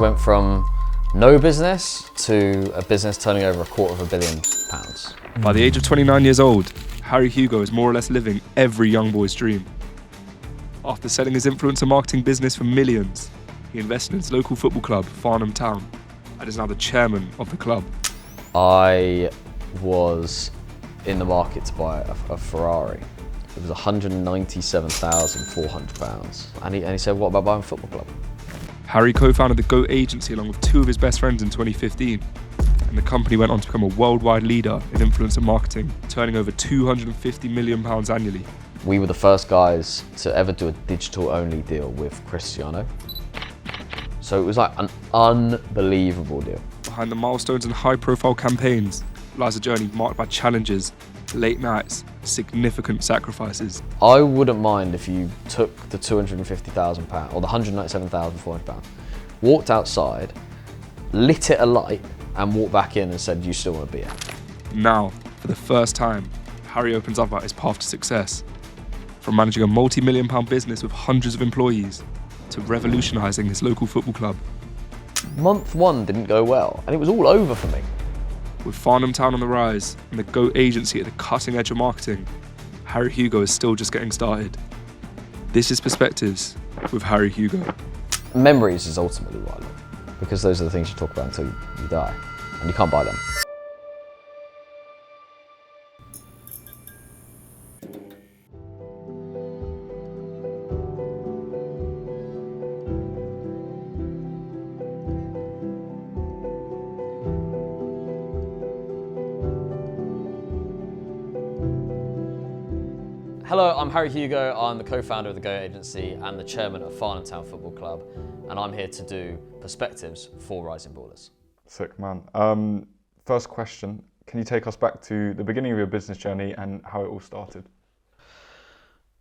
went from no business to a business turning over £250 million. By the age of 29 years old, Harry Hugo is more or less living every young boy's dream. After selling his influencer marketing business for millions, he invested in his local football club, Farnham Town, and is now the chairman of the club. I was in the market to buy a Ferrari. It was £197,400. And he said, what about buying a football club? Harry co-founded the G.O.A.T agency along with two of his best friends in 2015. And the company went on to become a worldwide leader in influencer marketing, turning over £250 million annually. We were the first guys to ever do a digital-only deal with Cristiano. So it was like an unbelievable deal. Behind the milestones and high-profile campaigns lies a journey marked by challenges, late nights, significant sacrifices. I wouldn't mind if you took the £250,000 or the £197,400, walked outside, lit it alight, and walked back in and said, you still want to be here. Now, for the first time, Harry opens up about his path to success. From managing a multi-million pound business with hundreds of employees to revolutionising his local football club. Month one didn't go well, and it was all over for me. With Farnham Town on the rise and the G.O.A.T agency at the cutting edge of marketing, Harry Hugo is still just getting started. This is Perspectives with Harry Hugo. Memories is ultimately what I love, because those are the things you talk about until you die, and you can't buy them. Hello, I'm Harry Hugo. I'm the co-founder of the G.O.A.T agency and the chairman of Farnham Town Football Club, and I'm here to do Perspectives for rising ballers. Sick, man. First question, can you take us back to the beginning of your business journey and how it all started?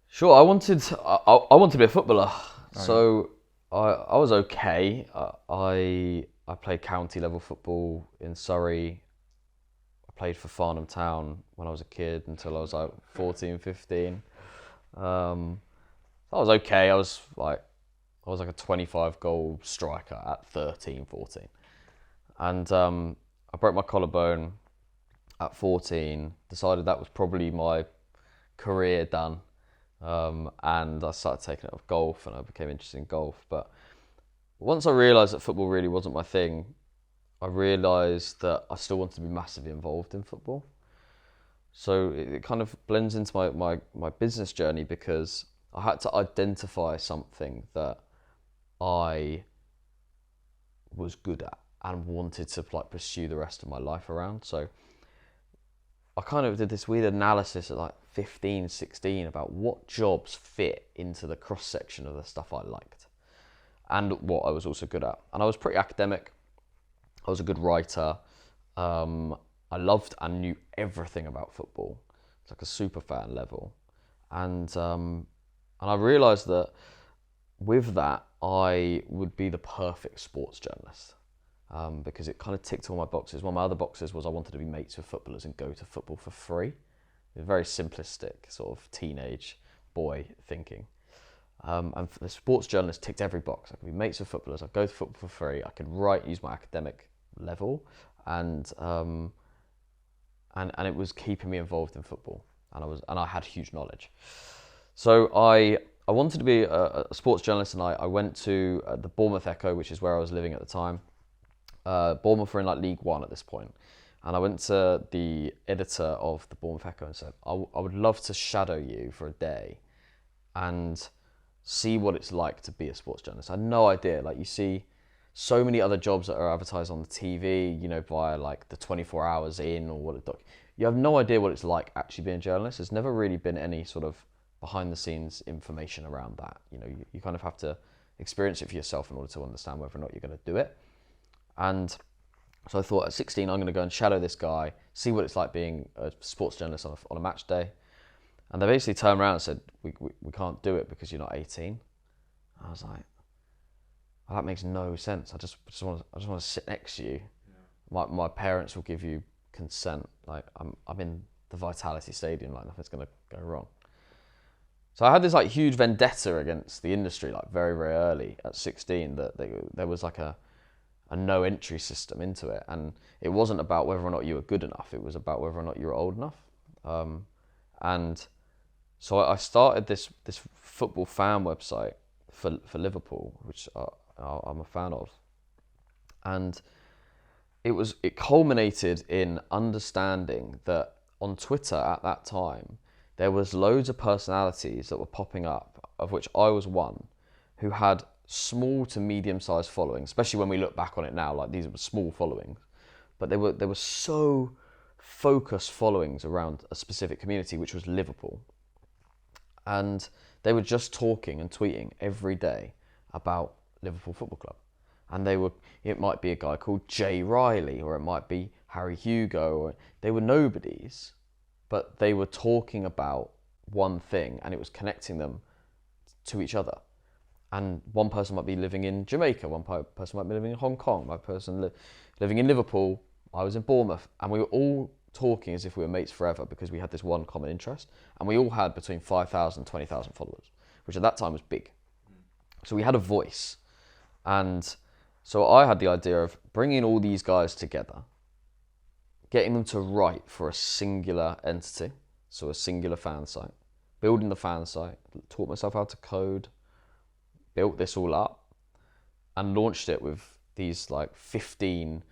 Sure, I wanted to be a footballer, so I was okay. I played county level football in Surrey. I played for Farnham Town when I was a kid until I was like 14, 15. I was okay. I was like a 25 goal striker at 13, 14. And I broke my collarbone at 14, decided that was probably my career done. And I started taking up golf and I became interested in golf. But once I realised that football really wasn't my thing, I realised that I still wanted to be massively involved in football. So it kind of blends into my business journey because I had to identify something that I was good at and wanted to like pursue the rest of my life around. So I kind of did this weird analysis at like 15, 16 about what jobs fit into the cross-section of the stuff I liked and what I was also good at. And I was pretty academic. I was a good writer. I loved and knew everything about football. It's like a super fan level. And I realised that with that, I would be the perfect sports journalist because it kind of ticked all my boxes. One of my other boxes was I wanted to be mates with footballers and go to football for free. It was very simplistic, sort of teenage boy thinking. And the sports journalist ticked every box. I could be mates with footballers, I'd go to football for free, I could write, use my academic level, and it was keeping me involved in football, and I had huge knowledge. So I wanted to be a sports journalist, and I went to the Bournemouth Echo, which is where I was living at the time. Bournemouth were in like League One at this point, and I went to the editor of the Bournemouth Echo and said, I would love to shadow you for a day and see what it's like to be a sports journalist. I had no idea. Like, you see so many other jobs that are advertised on the TV, you know, via like the 24 hours in or what you have no idea what it's like actually being a journalist. There's never really been any sort of behind the scenes information around that. You know, you kind of have to experience it for yourself in order to understand whether or not you're going to do it. And so I thought at 16, I'm going to go and shadow this guy, see what it's like being a sports journalist on a match day. And they basically turned around and said, we can't do it because you're not 18. I was like, well, that makes no sense. I just want to sit next to you. Yeah. My parents will give you consent. Like, I'm in the Vitality Stadium, like nothing's going to go wrong. So I had this like huge vendetta against the industry, like very, very early at 16, that there was like a a no entry system into it, and it wasn't about whether or not you were good enough. It was about whether or not you were old enough. And so I started this football fan website for Liverpool, which I'm a fan of, and it culminated in understanding that on Twitter at that time there was loads of personalities that were popping up, of which I was one, who had small to medium-sized followings, especially when we look back on it now, like these were small followings, but they were so focused followings around a specific community, which was Liverpool. And they were just talking and tweeting every day about Liverpool Football Club. And it might be a guy called Jay Riley, or it might be Harry Hugo, or they were nobodies, but they were talking about one thing, and it was connecting them to each other. And one person might be living in Jamaica, one person might be living in Hong Kong, my person living in Liverpool, I was in Bournemouth, and we were all talking as if we were mates forever because we had this one common interest, and we all had between 5,000 and 20,000 followers, which at that time was big. So we had a voice, and so I had the idea of bringing all these guys together, getting them to write for a singular entity, so a singular fan site, building the fan site, taught myself how to code, built this all up, and launched it with these like 15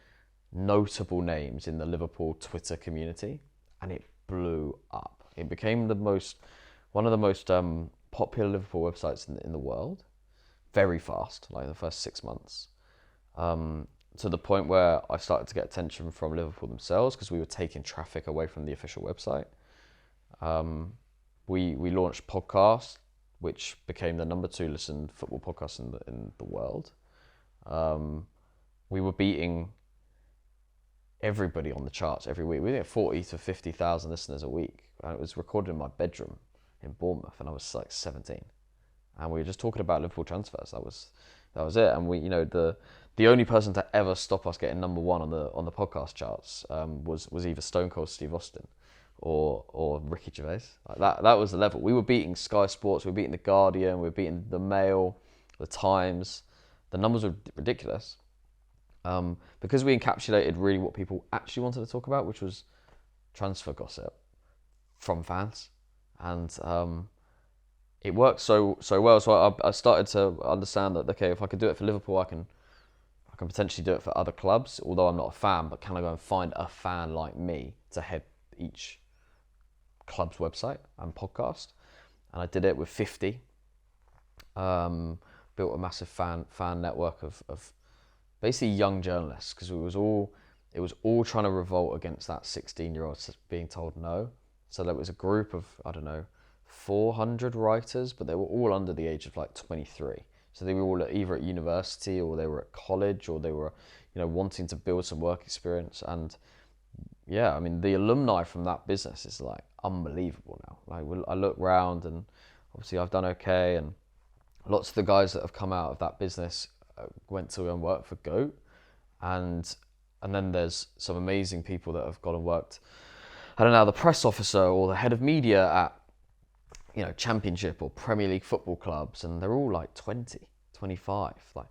notable names in the Liverpool Twitter community, and it blew up. It became one of the most popular Liverpool websites in the world, very fast, like in the first 6 months, to the point where I started to get attention from Liverpool themselves because we were taking traffic away from the official website. We launched podcasts, which became the number 2 listened football podcast in the world. We were beating everybody on the charts every week. We had 40 to 50,000 listeners a week, and it was recorded in my bedroom in Bournemouth, and I was like 17, and we were just talking about Liverpool transfers. That was it. And we, the only person to ever stop us getting number 1 on the podcast charts was either Stone Cold Steve Austin or Ricky Gervais. Like that was the level. We were beating Sky Sports, we were beating The Guardian, we were beating The Mail, The Times. The numbers were ridiculous. Because we encapsulated really what people actually wanted to talk about, which was transfer gossip from fans, and it worked so well. So I started to understand that, okay, if I could do it for Liverpool, I can potentially do it for other clubs. Although I'm not a fan, but can I go and find a fan like me to head each club's website and podcast? And I did it with 50. Built a massive fan network of basically young journalists, because it was all trying to revolt against that 16-year-old being told no. So there was a group of, I don't know, 400 writers, but they were all under the age of like 23. So they were all either at university, or they were at college, or they were, wanting to build some work experience. And yeah, I mean, the alumni from that business is like unbelievable now. Like I look round, and obviously I've done okay, and lots of the guys that have come out of that business went to go and work for G.O.A.T, and then there's some amazing people that have gone and worked, I don't know, the press officer or the head of media at Championship or Premier League football clubs, and they're all like 20, 25. Like,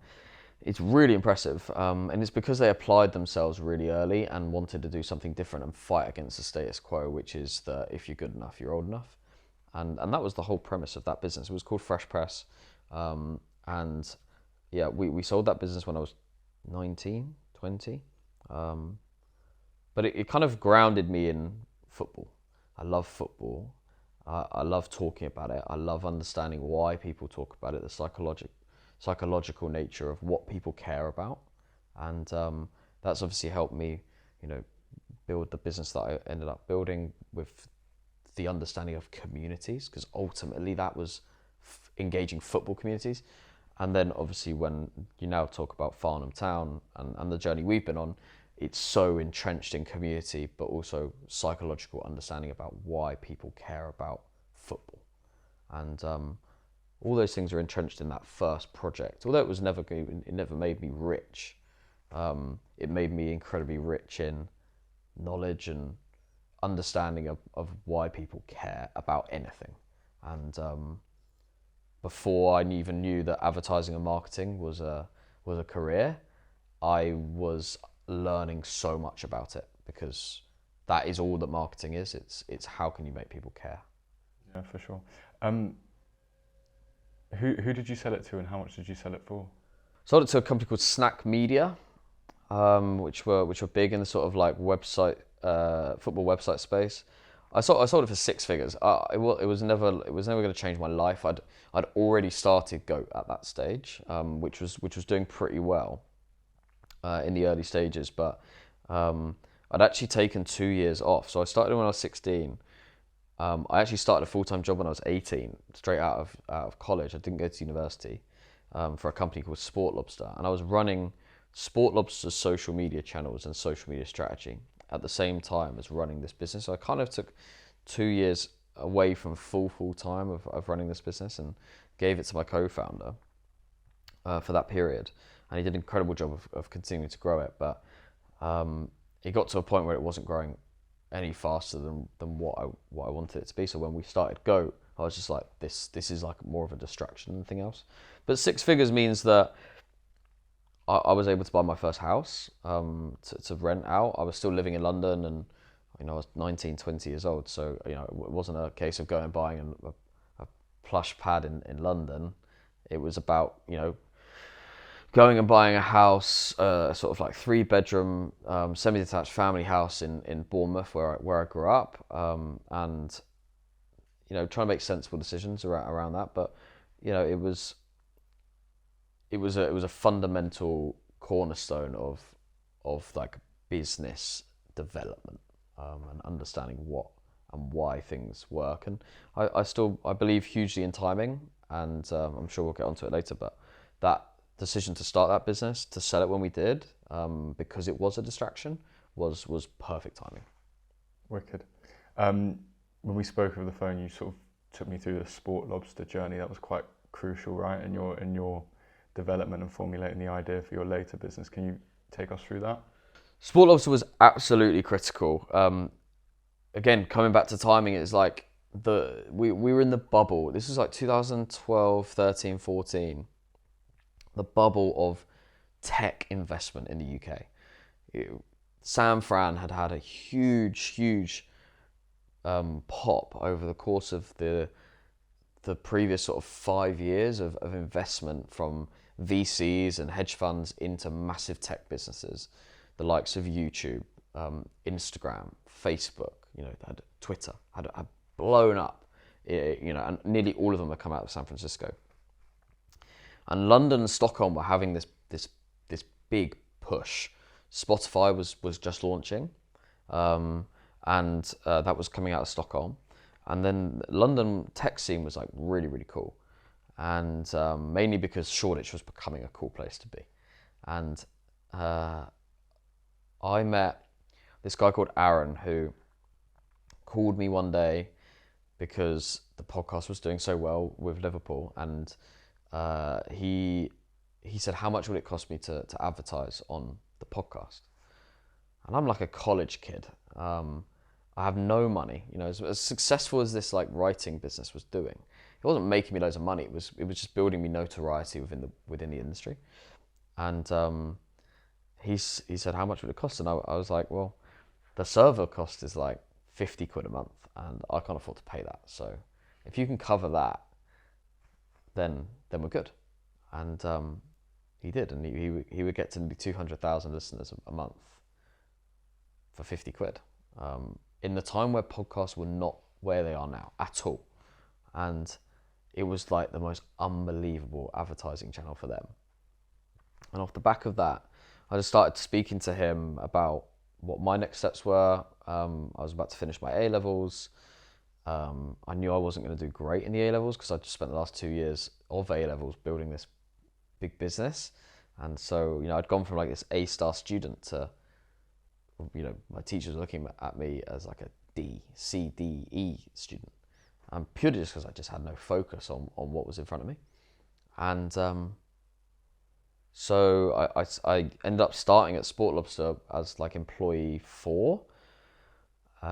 it's really impressive, and it's because they applied themselves really early and wanted to do something different and fight against the status quo, which is that if you're good enough, you're old enough, and that was the whole premise of that business. It was called Fresh Press, and yeah, we sold that business when I was 19, 20. But it kind of grounded me in football. I love football. I love talking about it. I love understanding why people talk about it, the psychological nature of what people care about. And that's obviously helped me, build the business that I ended up building, with the understanding of communities, because ultimately that was engaging football communities. And then obviously when you now talk about Farnham Town and the journey we've been on, it's so entrenched in community, but also psychological understanding about why people care about football. And all those things are entrenched in that first project. Although it never made me rich, it made me incredibly rich in knowledge and understanding of why people care about anything. And before I even knew that advertising and marketing was a career, I was learning so much about it, because that is all that marketing is. It's how can you make people care. Yeah, for sure. Who did you sell it to, and how much did you sell it for? Sold it to a company called Snack Media, which were big in the sort of like website, football website space. I sold it for 6 figures. It was never going to change my life. I'd already started G.O.A.T at that stage, which was doing pretty well in the early stages. But I'd actually taken 2 years off. So I started when I was 16. I actually started a full-time job when I was 18, straight out of college. I didn't go to university, for a company called Lobster, and I was running Lobster's social media channels and social media strategy at the same time as running this business. So I kind of took 2 years away from full time of running this business and gave it to my co-founder for that period, and he did an incredible job of continuing to grow it. But it got to a point where it wasn't growing any faster than what I wanted it to be. So when we started G.O.A.T, I was just like, this is like more of a distraction than anything else. But 6 figures means that I was able to buy my first house to rent out. I was still living in London, and I was 19, 20 years old. So it wasn't a case of going and buying a plush pad in London. It was about going and buying a house, sort of like 3-bedroom, semi-detached family house in Bournemouth, where I grew up, and trying to make sensible decisions around that. But it was a fundamental cornerstone of like business development, and understanding what and why things work. And I believe hugely in timing, and I'm sure we'll get onto it later. But that decision to start that business, to sell it when we did, because it was a distraction, was perfect timing. Wicked. When we spoke over the phone, you sort of took me through the Lobster journey. That was quite crucial, right, in your development and formulating the idea for your later business. Can you take us through that? Lobster was absolutely critical. Again, coming back to timing, it's like we were in the bubble. This was like 2012, 13, 14. The bubble of tech investment in the UK. Sam Fran had a huge pop over the course of the previous sort of 5 years of investment from VCs and hedge funds into massive tech businesses, the likes of YouTube, Instagram, Facebook. Had Twitter had blown up. And nearly all of them had come out of San Francisco. And London and Stockholm were having this big push. Spotify was just launching, and that was coming out of Stockholm. And then London tech scene was like really, really cool. And mainly because Shoreditch was becoming a cool place to be. And I met this guy called Aaron, who called me one day because the podcast was doing so well with Liverpool, and he said, how much would it cost me to advertise on the podcast? And I'm like a college kid. I have no money. As successful as this like writing business was doing, it wasn't making me loads of money. It was just building me notoriety within the industry. And he said, how much would it cost? And I was like, well, the server cost is like 50 quid a month, and I can't afford to pay that. So if you can cover that, then we're good. And he did, and he would get to nearly 200,000 listeners a month for 50 quid. In the time where podcasts were not where they are now at all. And it was like the most unbelievable advertising channel for them. And off the back of that, I just started speaking to him about what my next steps were. I was about to finish my A-levels. I knew I wasn't going to do great in the A-levels because I just spent the last 2 years of A-levels building this big business. And so, I'd gone from like this A-star student to, my teachers were looking at me as like a D, C, D, E student. Purely just because I just had no focus on what was in front of me. And so I ended up starting at Lobster as like employee 4.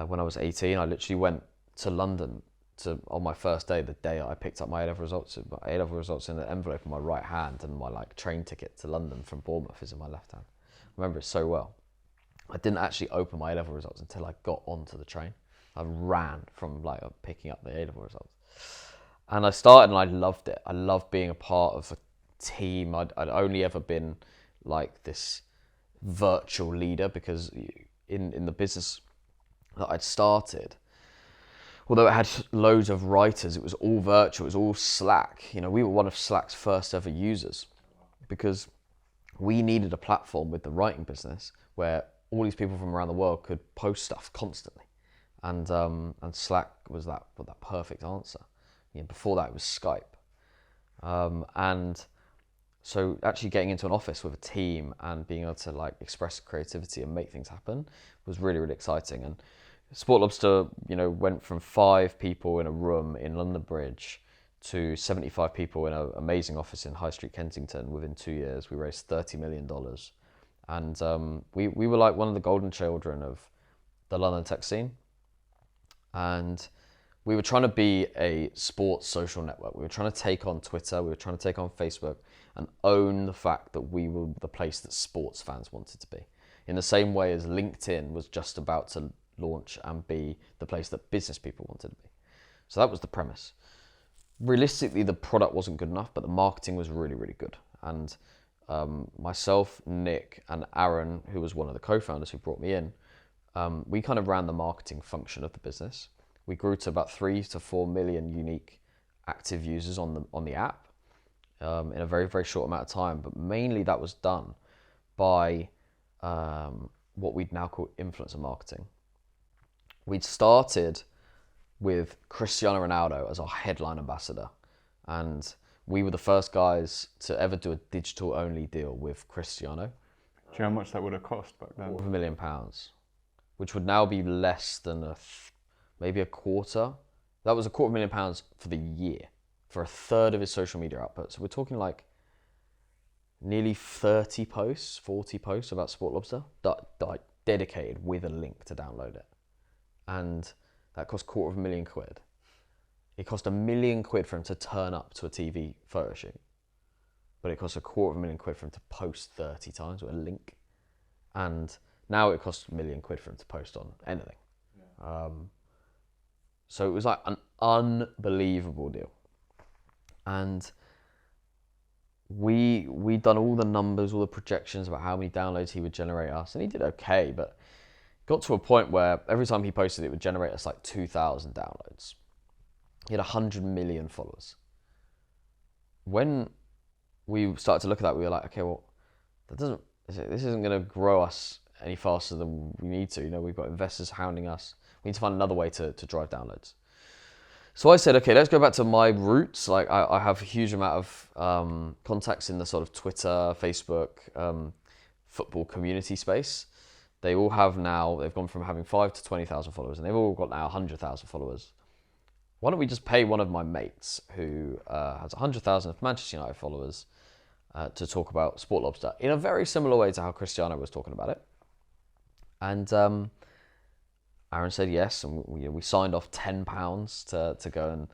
When I was 18, I literally went to London on my first day, the day I picked up my A-level results. My A-level results in an envelope in my right hand, and my like train ticket to London from Bournemouth is in my left hand. I remember it so well. I didn't actually open my A-level results until I got onto the train. I ran from like picking up the A-level results. And I started and I loved it. I loved being a part of a team. I'd only ever been like this virtual leader because in the business that I'd started, although it had loads of writers, it was all virtual, it was all Slack. You know, we were one of Slack's first ever users because we needed a platform with the writing business where all these people from around the world could post stuff constantly. And Slack was that perfect answer. You know, before that it was Skype. And so actually getting into an office with a team and being able to like express creativity and make things happen was really, really exciting. And Sport Lobster, you know, went from 5 people in a room in London Bridge to 75 people in an amazing office in High Street, Kensington. Within 2 years, we raised $30 million. And we were like one of the golden children of the London tech scene. And we were trying to be a sports social network. We were trying to take on Twitter. We were trying to take on Facebook and own the fact that we were the place that sports fans wanted to be. In the same way as LinkedIn was just about to launch and be the place that business people wanted to be. So that was the premise. Realistically, the product wasn't good enough, but the marketing was really, really good. And myself, Nick, and Aaron, who was one of the co-founders who brought me in, we kind of ran the marketing function of the business. We grew to about 3 to 4 million unique active users on the app in a very, very short amount of time. But mainly that was done by what we'd now call influencer marketing. We'd started with Cristiano Ronaldo as our headline ambassador. And we were the first guys to ever do a digital-only deal with Cristiano. Do you know how much that would have cost back then? £250,000, which would now be less than maybe a quarter. That was £250,000 for the year, for a third of his social media output. So we're talking like nearly 30 posts, 40 posts about Sport Lobster that dedicated with a link to download it. And that cost £250,000. It cost £1 million for him to turn up to a TV photo shoot. But it cost £250,000 for him to post 30 times with a link. And now it costs £1 million for him to post on anything. Yeah. So it was like an unbelievable deal. And we'd done all the numbers, all the projections about how many downloads he would generate us. And he did okay, but got to a point where every time he posted, it would generate us like 2,000 downloads. He had 100 million followers. When we started to look at that, we were like, okay, well, this isn't going to grow us any faster than we need to. You know, we've got investors hounding us. We need to find another way to drive downloads. So I said, okay, let's go back to my roots. Like I have a huge amount of contacts in the sort of Twitter, Facebook, football community space. They all have now, they've gone from having 5 to 20,000 followers, and they've all got now 100,000 followers. Why don't we just pay one of my mates who has 100,000 Manchester United followers to talk about Sport Lobster in a very similar way to how Cristiano was talking about it. And Aaron said yes, and we signed off £10 to go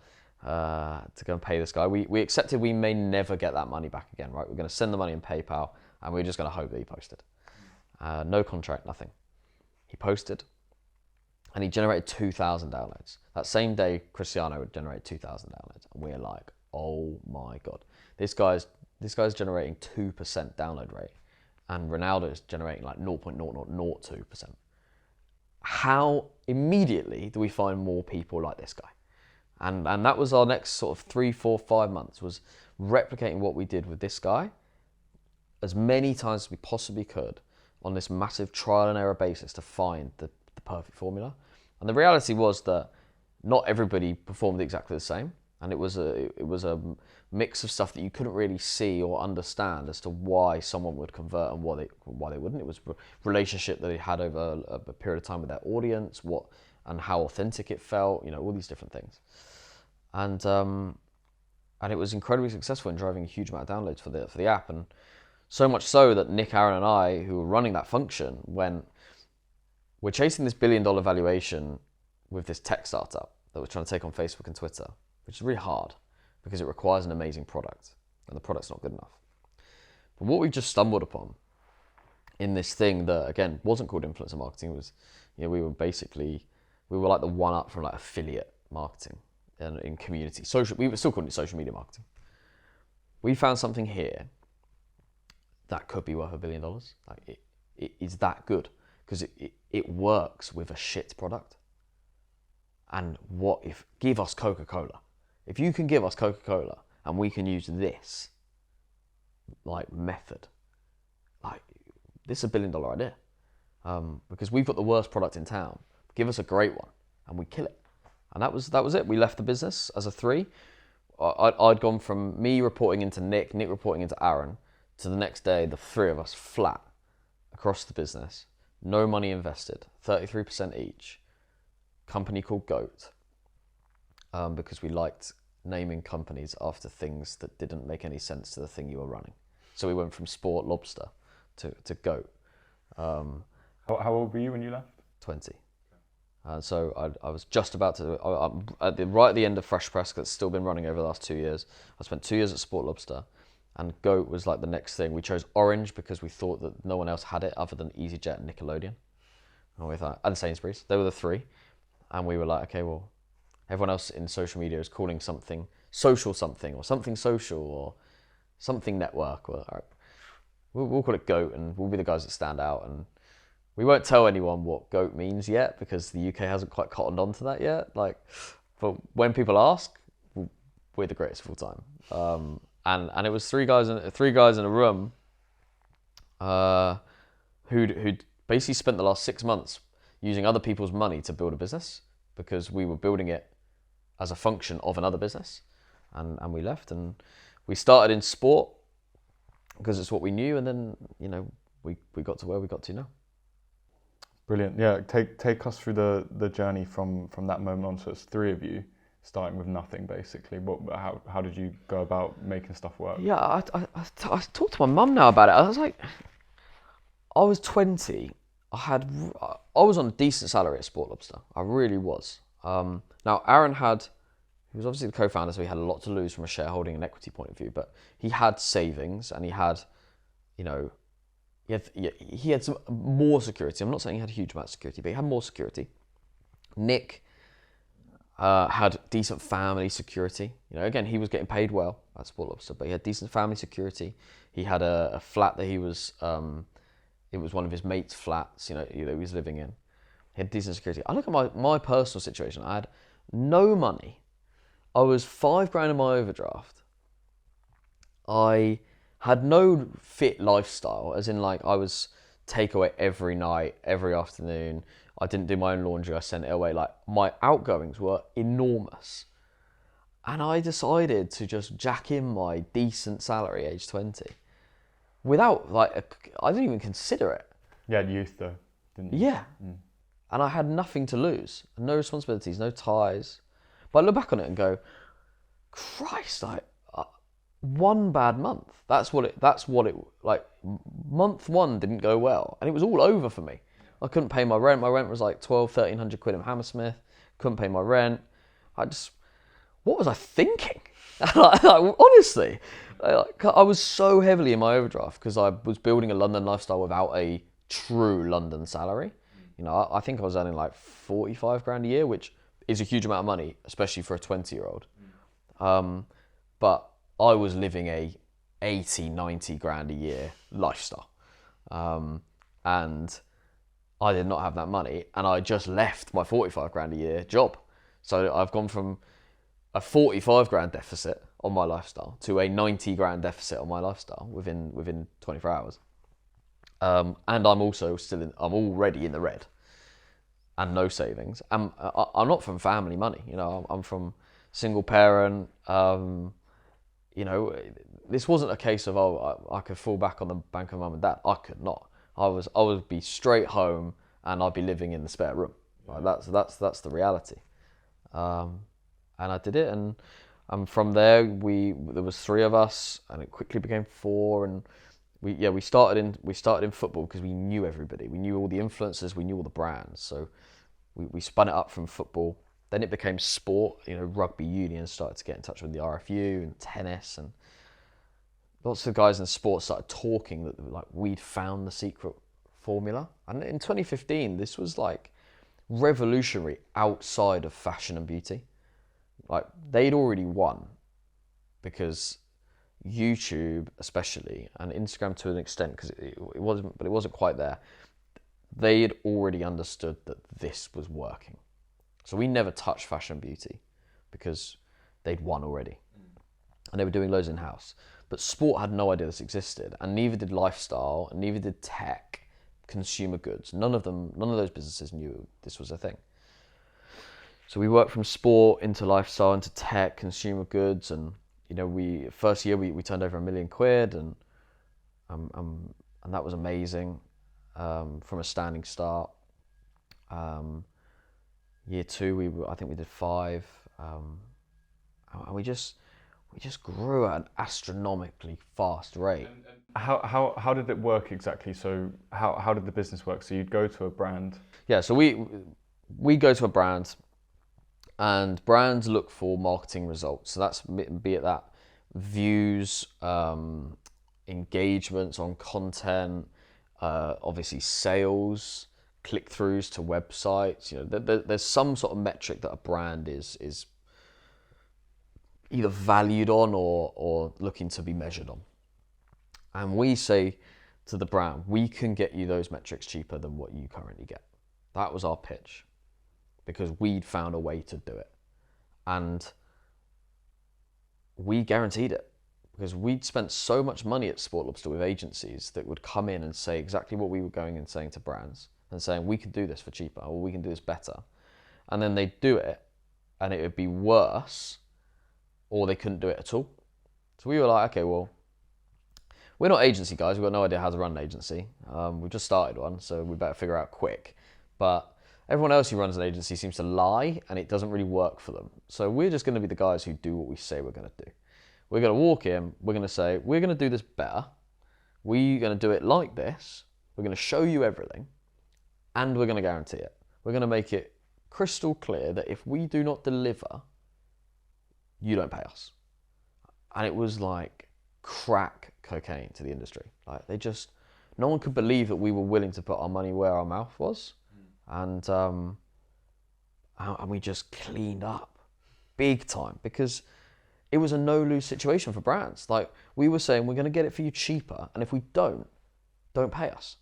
and pay this guy. We accepted we may never get that money back again, right? We're going to send the money in PayPal, and we're just going to hope that he posted. No contract, nothing. He posted, and he generated 2,000 downloads. That same day, Cristiano would generate 2,000 downloads, and we're like, oh my god, this guy's generating 2% download rate, and Ronaldo is generating like 0.0002%. How immediately do we find more people like this guy? And that was our next sort of 3, 4, 5 months, was replicating what we did with this guy as many times as we possibly could on this massive trial and error basis to find the perfect formula. And the reality was that not everybody performed exactly the same, and it was a mix of stuff that you couldn't really see or understand as to why someone would convert and why they wouldn't. It was relationship that they had over a period of time with their audience, and how authentic it felt, you know, all these different things. And it was incredibly successful in driving a huge amount of downloads for the app, and so much so that Nick, Aaron, and I, who were running that function, went, we're chasing this $1 billion valuation with this tech startup that was trying to take on Facebook and Twitter, which is really hard because it requires an amazing product, and the product's not good enough. But what we've just stumbled upon in this thing that, again, wasn't called influencer marketing. It was, we were like the one up from like affiliate marketing and in community. We were still calling it social media marketing. We found something here that could be worth $1 billion. Like it is that good because it works with a shit product. And what if, give us Coca-Cola. If you can give us Coca-Cola and we can use this like method, like this is $1 billion idea. Because we've got the worst product in town. Give us a great one and we kill it. And that was it. We left the business as a 3. I'd gone from me reporting into Nick reporting into Aaron, to the next day, the 3 of us flat across the business, no money invested, 33% each, company called G.O.A.T, because we liked naming companies after things that didn't make any sense to the thing you were running. So we went from Sport Lobster to G.O.A.T. How old were you when you left? 20. So I was just about to, right at the end of Fresh Press, that's still been running over the last 2 years. I spent 2 years at Sport Lobster, and G.O.A.T was like the next thing. We chose Orange because we thought that no one else had it other than EasyJet and Nickelodeon. And we thought, and Sainsbury's. They were the 3. And we were like, okay, well, everyone else in social media is calling something social something, or something social, or something network. Well, all right, we'll call it G.O.A.T, and we'll be the guys that stand out. And we won't tell anyone what G.O.A.T means yet because the UK hasn't quite cottoned on to that yet. Like, but when people ask, we're the greatest of all time. And it was three guys in a room who'd basically spent the last 6 months using other people's money to build a business because we were building it as a function of another business. And we left, and we started in sport because it's what we knew, and then we got to where we got to now. Brilliant. Yeah, take us through the journey from that moment on. So it's 3 of you starting with nothing, basically. How did you go about making stuff work? Yeah, I talked to my mum now about it. I was like, I was 20. I was on a decent salary at Sport Lobster. I really was. Now Aaron he was obviously the co-founder, so he had a lot to lose from a shareholding and equity point of view. But he had savings, and he had, he had some more security. I'm not saying he had a huge amount of security, but he had more security. Nick had decent family security. Again, he was getting paid well at Sport Lobster, but he had decent family security. He had a flat that he was, it was one of his mates' flats, he was living in. He had decent security. I look at my personal situation. I had no money. I was $5,000 in my overdraft. I had no fit lifestyle, as in like I was takeaway every night, every afternoon. I didn't do my own laundry, I sent it away. Like, my outgoings were enormous. And I decided to just jack in my decent salary, age 20, without I didn't even consider it. You had youth though, didn't you? Yeah. Mm. And I had nothing to lose, no responsibilities, no ties. But I look back on it and go, Christ, one bad month. That's what it like. Month 1 didn't go well, and it was all over for me. I couldn't pay my rent. My rent was like 1,200-1,300 quid in Hammersmith. Couldn't pay my rent. What was I thinking? Honestly, I was so heavily in my overdraft because I was building a London lifestyle without a true London salary. I think I was earning like 45 grand a year, which is a huge amount of money, especially for a 20-year-old. But I was living a 80, 90 grand a year lifestyle. And I did not have that money, and I just left my 45 grand a year job. So I've gone from a 45 grand deficit on my lifestyle to a 90 grand deficit on my lifestyle within 24 hours. And I'm also I'm already in the red and no savings. I'm not from family money, I'm from single parent. This wasn't a case of, I could fall back on the bank of mum and dad. I could not. I would be straight home, and I'd be living in the spare room. Like, that's the reality. And I did it, and from there there was 3 of us, and it quickly became 4, and we started in football because we knew everybody. We knew all the influencers, we knew all the brands. So we spun it up from football. Then it became sport. Rugby unions started to get in touch with the RFU and tennis, and lots of guys in sports started talking that we'd found the secret formula. And in 2015, this was like revolutionary outside of fashion and beauty. Like they'd already won because YouTube especially, and Instagram to an extent, because it wasn't quite there. They had already understood that this was working. So we never touched fashion and beauty because they'd won already. And they were doing loads in-house. But sport had no idea this existed, and neither did lifestyle, and neither did tech, consumer goods. None of those businesses knew this was a thing. So we worked from sport into lifestyle, into tech, consumer goods, and first year we turned over £1 million, and that was amazing from a standing start. Year two, I think we did 5, and we just grew at an astronomically fast rate. How did it work exactly? So how did the business work? So you'd go to a brand. Yeah, so we go to a brand, and brands look for marketing results. So that's, be it that views, engagements on content, obviously sales, click-throughs to websites. There's some sort of metric that a brand is either valued on or looking to be measured on. And we say to the brand, we can get you those metrics cheaper than what you currently get. That was our pitch, because we'd found a way to do it. And we guaranteed it, because we'd spent so much money at Sport Lobster with agencies that would come in and say exactly what we were going and saying to brands, and saying, we can do this for cheaper, or we can do this better. And then they'd do it, and it would be worse, or they couldn't do it at all. So we were like, okay, well, we're not agency guys. We've got no idea how to run an agency. We've just started one, so we better figure out quick. But everyone else who runs an agency seems to lie, and it doesn't really work for them. So we're just going to be the guys who do what we say we're going to do. We're going to walk in, we're going to say, we're going to do this better. We're going to do it like this. We're going to show you everything, and we're going to guarantee it. We're going to make it crystal clear that if we do not deliver, you don't pay us. And it was like crack cocaine to the industry. Like no one could believe that we were willing to put our money where our mouth was. And we just cleaned up big time, because it was a no-lose situation for brands. Like, we were saying, we're going to get it for you cheaper, and if we don't pay us.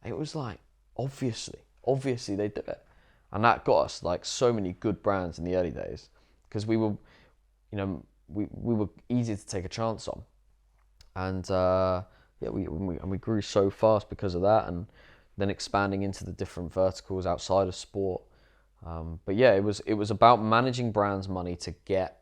It was like, obviously they'd do it. And that got us like so many good brands in the early days, because we were, we were easy to take a chance on. And we grew so fast because of that, and then expanding into the different verticals outside of sport. But yeah, it was about managing brands' money to get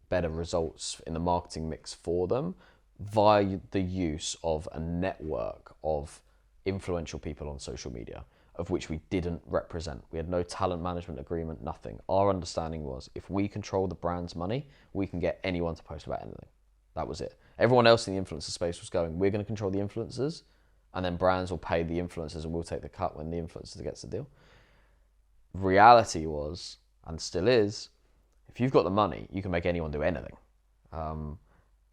better results in the marketing mix for them via the use of a network of influential people on social media, of which we didn't represent. We had no talent management agreement, nothing. Our understanding was, if we control the brand's money, we can get anyone to post about anything. That was it. Everyone else in the influencer space was going, we're going to control the influencers, and then brands will pay the influencers and we'll take the cut when the influencer gets the deal. Reality was, and still is, if you've got the money, you can make anyone do anything.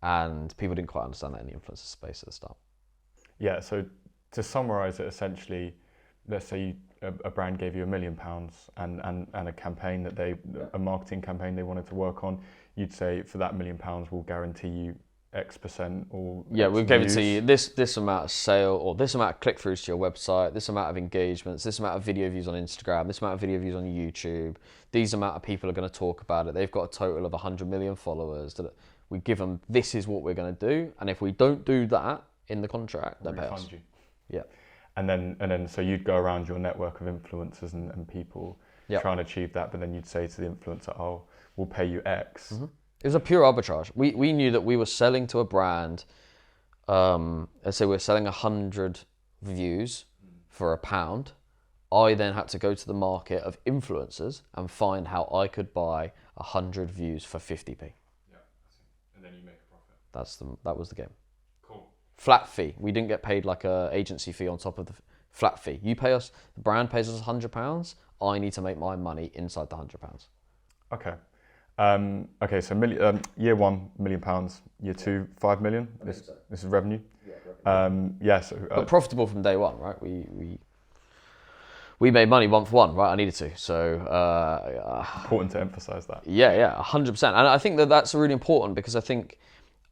And people didn't quite understand that in the influencer space at the start. Yeah, so to summarize it, essentially, let's say a brand gave you £1 million and a campaign a marketing campaign they wanted to work on, you'd say, for that £1 million, we'll guarantee you X%, or yeah, X we'll views. guarantee you this amount of sale, or this amount of click-throughs to your website, this amount of engagements, this amount of video views on Instagram, this amount of video views on YouTube, these amount of people are going to talk about it. They've got a total of 100 million followers. We give them, this is what we're going to do, and if we don't do that in the contract, they pay us. You. Yeah. And then so you'd go around your network of influencers and people trying to achieve that, but then you'd say to the influencer, oh, we'll pay you X. Mm-hmm. It was a pure arbitrage. We knew that we were selling to a brand, let's say we're selling 100 views for £1. I then had to go to the market of influencers and find how I could buy 100 views for 50p. Yeah, and then you make a profit. That was the game. Cool. Flat fee. We didn't get paid like a agency fee on top of the flat fee. You pay us, the brand pays us £100. I need to make my money inside the £100. Okay. Okay, so year one, £1 million. Year two, 5 million. This is revenue. Yeah, revenue. But profitable from day one, right? We made money one for one, right? I needed to. So important to emphasize that. Yeah, 100%. And I think that that's really important because I think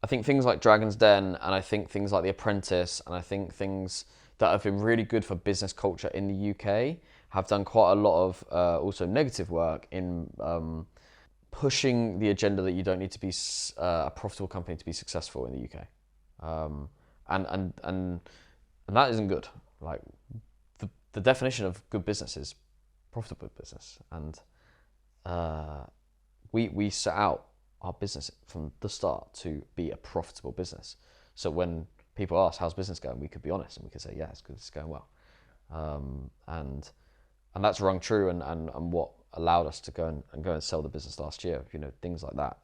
things like Dragon's Den, and I think things like The Apprentice, and I think things that have been really good for business culture in the UK have done quite a lot of also negative work in pushing the agenda that you don't need to be a profitable company to be successful in the UK, and that isn't good. Like the definition of good business is profitable business, and we set out our business from the start to be a profitable business. So when people ask how's business going, we could be honest and we could say, yeah, it's good, it's going well, and that's rung true, and what allowed us to go and sell the business last year. Things like that,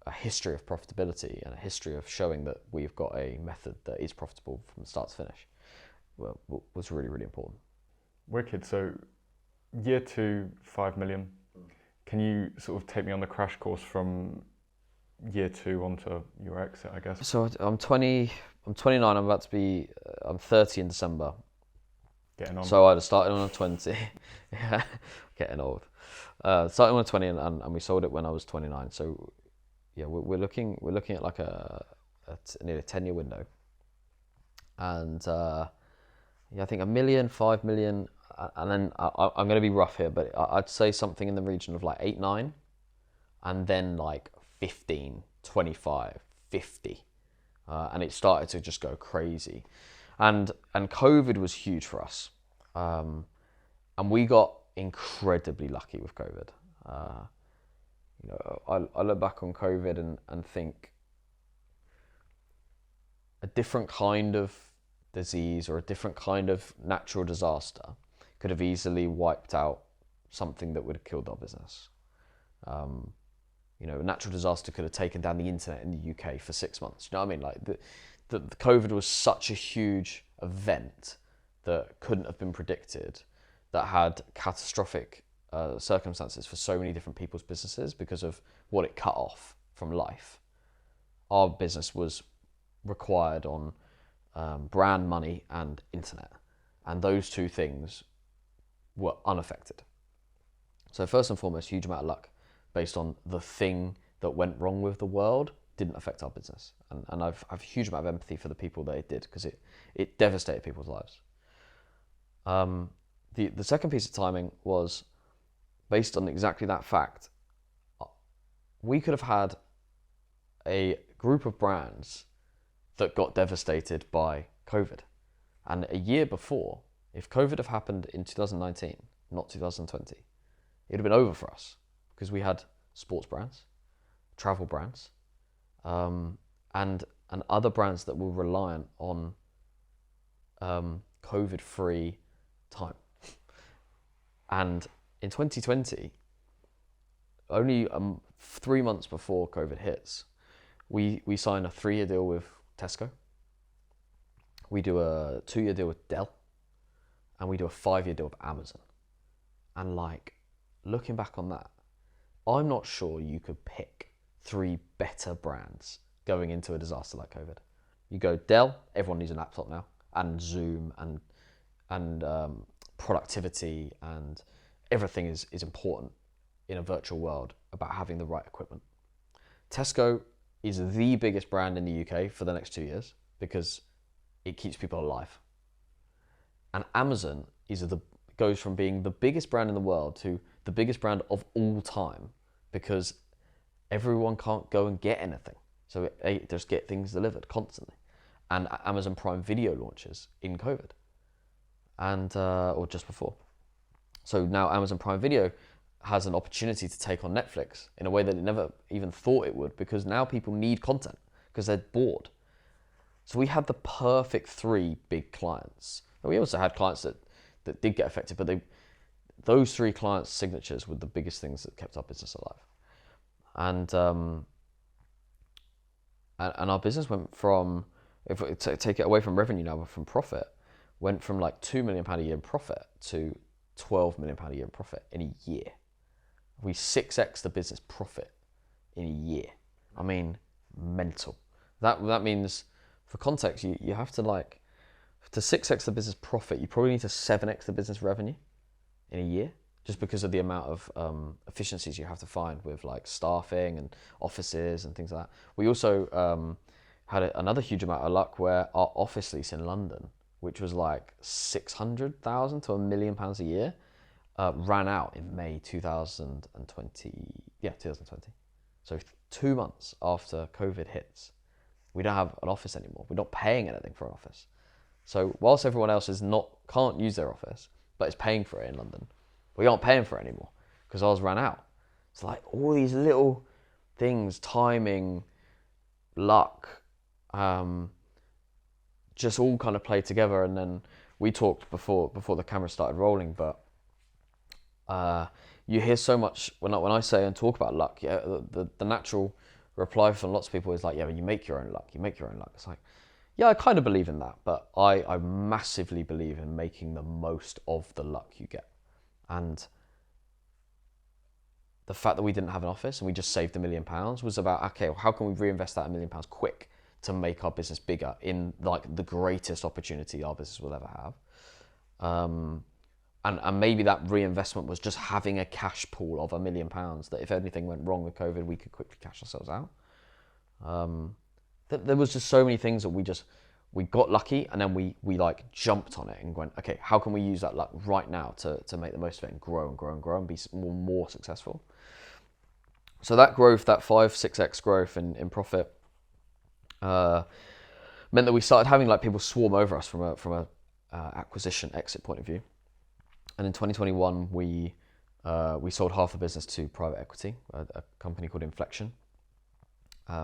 a history of profitability and a history of showing that we've got a method that is profitable from start to finish, was really, really important. Wicked. So year 2, 5 million. Can you sort of take me on the crash course from year 2 onto your exit, I guess? So I'm 20, I'm 29, I'm 30 in December. Getting on. So I'd started on a 20. Yeah, getting old. Starting on a 20 and we sold it when I was 29. So yeah, we're looking at like nearly a 10-year window. And yeah, I think 1 million, 5 million, and then I'm going to be rough here, but I'd say something in the region of like 8, 9, and then like 15, 25, 50. And it started to just go crazy. And COVID was huge for us. And we got incredibly lucky with COVID. I look back on COVID and think a different kind of disease or a different kind of natural disaster could have easily wiped out something that would have killed our business. A natural disaster could have taken down the internet in the UK for 6 months. You know what I mean? Like the COVID was such a huge event that couldn't have been predicted, that had catastrophic circumstances for so many different people's businesses because of what it cut off from life. Our business was required on brand money and internet, and those two things were unaffected. So first and foremost, huge amount of luck based on the thing that went wrong with the world didn't affect our business, and I've a huge amount of empathy for the people that it did, because it devastated people's lives. The second piece of timing was based on exactly that fact. We could have had a group of brands that got devastated by COVID, and a year before, if COVID had happened in 2019, not 2020, it would have been over for us, because we had sports brands, travel brands, and other brands that were reliant on COVID-free time. And in 2020, only 3 months before COVID hits, we sign a 3-year deal with Tesco. We do a 2-year deal with Dell, and we do a 5-year deal with Amazon. And like, looking back on that, I'm not sure you could pick 3 better brands going into a disaster like COVID. You go Dell, everyone needs a laptop now, and Zoom, and productivity, and everything is important in a virtual world about having the right equipment. Tesco is the biggest brand in the UK for the next 2 years because it keeps people alive. And Amazon goes from being the biggest brand in the world to the biggest brand of all time because everyone can't go and get anything. So they just get things delivered constantly. And Amazon Prime Video launches in COVID, or just before. So now Amazon Prime Video has an opportunity to take on Netflix in a way that it never even thought it would, because now people need content because they're bored. So we had the perfect 3 big clients. And we also had clients that did get affected, but those 3 clients' signatures were the biggest things that kept our business alive. And our business went from, if we take it away from revenue now, but from profit, went from like £2 million a year in profit to £12 million a year in profit in a year. We 6x the business profit in a year. I mean, mental. That means for context, you have to to 6x the business profit, you probably need to 7x the business revenue in a year, just because of the amount of efficiencies you have to find with like staffing and offices and things like that. We also had another huge amount of luck where our office lease in London, which was like 600,000 to £1 million a year, ran out in May 2020. Yeah, 2020. So 2 months after COVID hits, we don't have an office anymore. We're not paying anything for an office. So whilst everyone else can't use their office, but is paying for it in London, we aren't paying for it anymore because ours ran out. It's like all these little things, timing, luck, just all kind of play together. And then we talked before the camera started rolling, but you hear so much when I say and talk about luck. Yeah, the natural reply from lots of people is like, yeah, but you make your own luck. You make your own luck. It's like, yeah, I kind of believe in that, but I massively believe in making the most of the luck you get. And the fact that we didn't have an office and we just saved £1 million was about, okay, well, how can we reinvest that £1 million quick to make our business bigger in like the greatest opportunity our business will ever have. And maybe that reinvestment was just having a cash pool of £1 million that if anything went wrong with COVID, we could quickly cash ourselves out. There was just so many things that we got lucky, and then we like jumped on it and went, okay, how can we use that luck right now to make the most of it and grow and grow and grow and be more successful. So that growth, that 5-6x growth in profit, meant that we started having like people swarm over us from a acquisition exit point of view. And in 2021, we sold half the business to private equity, a company called Inflection.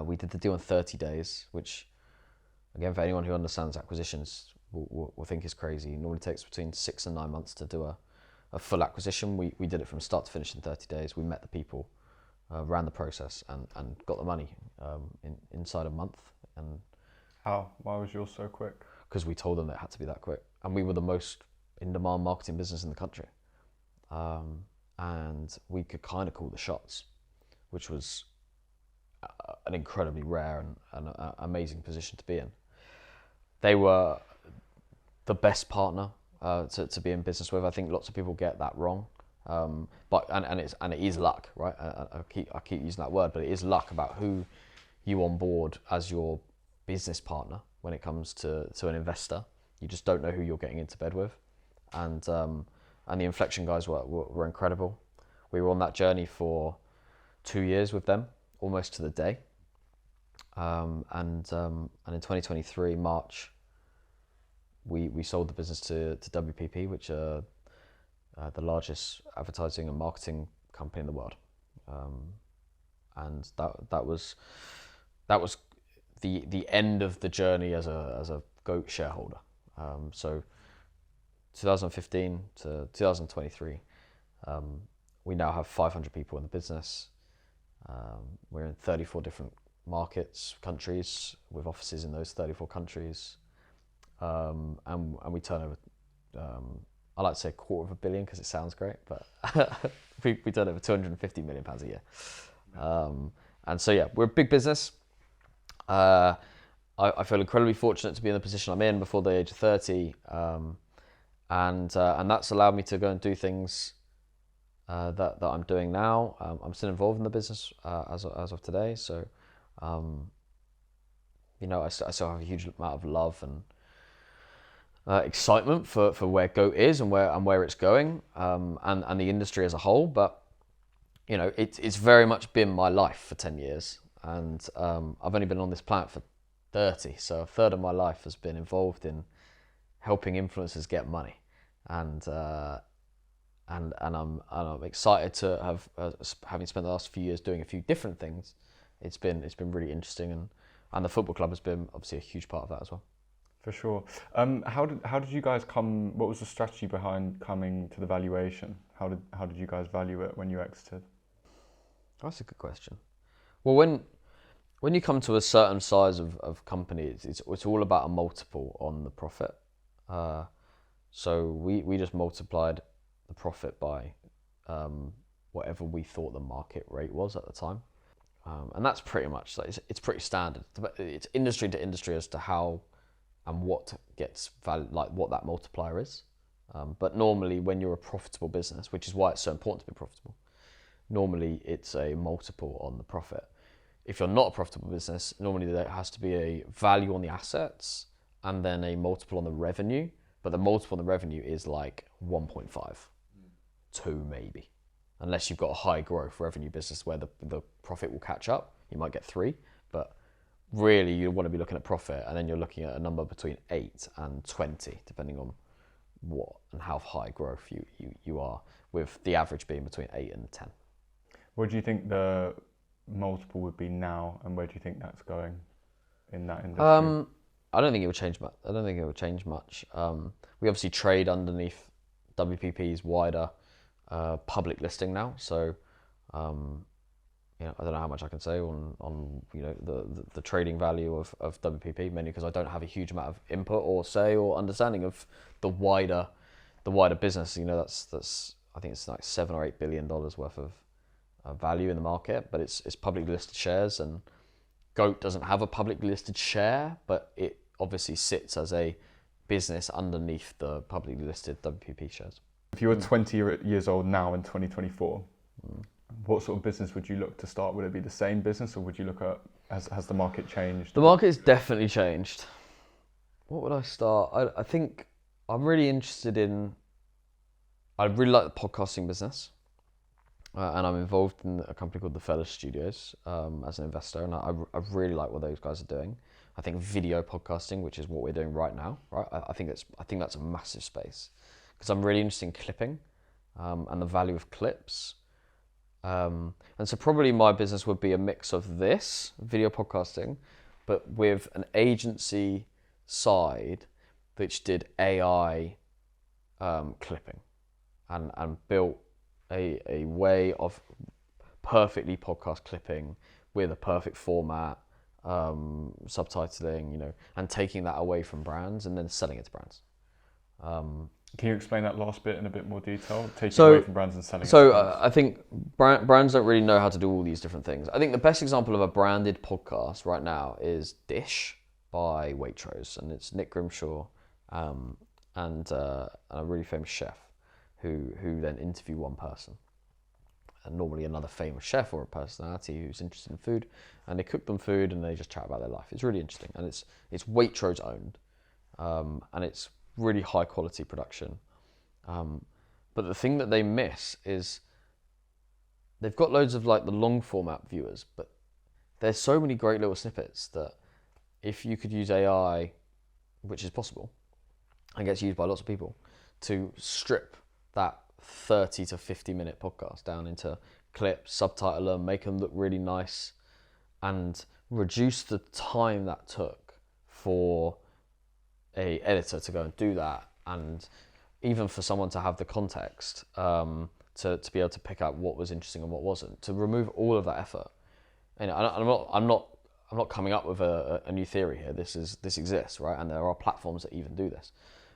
We did the deal in 30 days, which, again, for anyone who understands acquisitions, will think is crazy. It normally takes between 6 and 9 months to do a full acquisition. We did it from start to finish in 30 days. We met the people, ran the process, and got the money inside a month. And how? Why was yours so quick? Because we told them that it had to be that quick. And we were the most in-demand marketing business in the country. And we could kind of call the shots, which was an incredibly rare and amazing position to be in. They were the best partner to be in business with. I think lots of people get that wrong, but it is luck, right? I keep using that word, but it is luck about who you onboard as your business partner when it comes to an investor. You just don't know who you're getting into bed with, and the Inflection guys were incredible. We were on that journey for 2 years with them, almost to the day. And in 2023 March, we sold the business to WPP, which are the largest advertising and marketing company in the world. And that was the end of the journey as a G.O.A.T shareholder. So 2015 to 2023, we now have 500 people in the business. We're in 34 different markets, countries, with offices in those 34 countries. And we turn over, I like to say £250 million because it sounds great, but we turn over £250 million a year. And so, yeah, we're a big business. I feel incredibly fortunate to be in the position I'm in before the age of 30. And that's allowed me to go and do things that I'm doing now. I'm still involved in the business as of today. So, I still have a huge amount of love and excitement for where G.O.A.T is and where it's going, and the industry as a whole. But it's very much been my life for 10 years, and I've only been on this planet for 30. So a third of my life has been involved in helping influencers get money, and I'm excited to have having spent the last few years doing a few different things. It's been really interesting, and the football club has been obviously a huge part of that as well. For sure. How did you guys come? What was the strategy behind coming to the valuation? How did you guys value it when you exited? That's a good question. Well, when you come to a certain size of company, it's all about a multiple on the profit. So we just multiplied the profit by whatever we thought the market rate was at the time. And that's pretty much, it's pretty standard. It's industry to industry as to how and what gets value, like what that multiplier is. But normally when you're a profitable business, which is why it's so important to be profitable, normally it's a multiple on the profit. If you're not a profitable business, normally there has to be a value on the assets and then a multiple on the revenue. But the multiple on the revenue is like 1.5, 2 maybe. Unless you've got a high growth revenue business where the profit will catch up, you might get 3. But really you want to be looking at profit, and then you're looking at a number between 8 and 20, depending on what and how high growth you are, with the average being between 8 and 10. What do you think the multiple would be now, and where do you think that's going in that industry? I don't think it would change much. We obviously trade underneath WPP's wider public listing now, so I don't know how much I can say on the trading value of WPP, mainly because I don't have a huge amount of input or say or understanding of the wider business. That's I think it's like $7 or $8 billion worth of value in the market, but it's publicly listed shares, and G.O.A.T doesn't have a publicly listed share, but it obviously sits as a business underneath the publicly listed WPP shares. If you were 20 years old now in 2024, what sort of business would you look to start? Would it be the same business, or would you look at, has the market changed? The market has definitely changed. What would I start? I think I'm really interested in, I really like the podcasting business. And I'm involved in a company called the Fellas Studios as an investor, and I really like what those guys are doing. I think video podcasting, which is what we're doing right now, right? I think that's a massive space, because I'm really interested in clipping and the value of clips. And so probably my business would be a mix of this video podcasting, but with an agency side which did AI clipping and built a way of perfectly podcast clipping with a perfect format, subtitling, and taking that away from brands and then selling it to brands. Can you explain that last bit in a bit more detail? Taking away from brands and selling it to brands. I think brands don't really know how to do all these different things. I think the best example of a branded podcast right now is Dish by Waitrose, and it's Nick Grimshaw and a really famous chef who then interview one person, and normally another famous chef or a personality who's interested in food, and they cook them food and they just chat about their life. It's really interesting, and it's Waitrose owned, and it's really high quality production. But the thing that they miss is they've got loads of like the long format viewers, but there's so many great little snippets that if you could use AI, which is possible and gets used by lots of people, to strip that 30 to 50 minute podcast down into clips, subtitle them, make them look really nice, and reduce the time that took for a editor to go and do that, and even for someone to have the context to be able to pick out what was interesting and what wasn't, to remove all of that effort. And I'm not coming up with a new theory here. This exists, right? And there are platforms that even do this.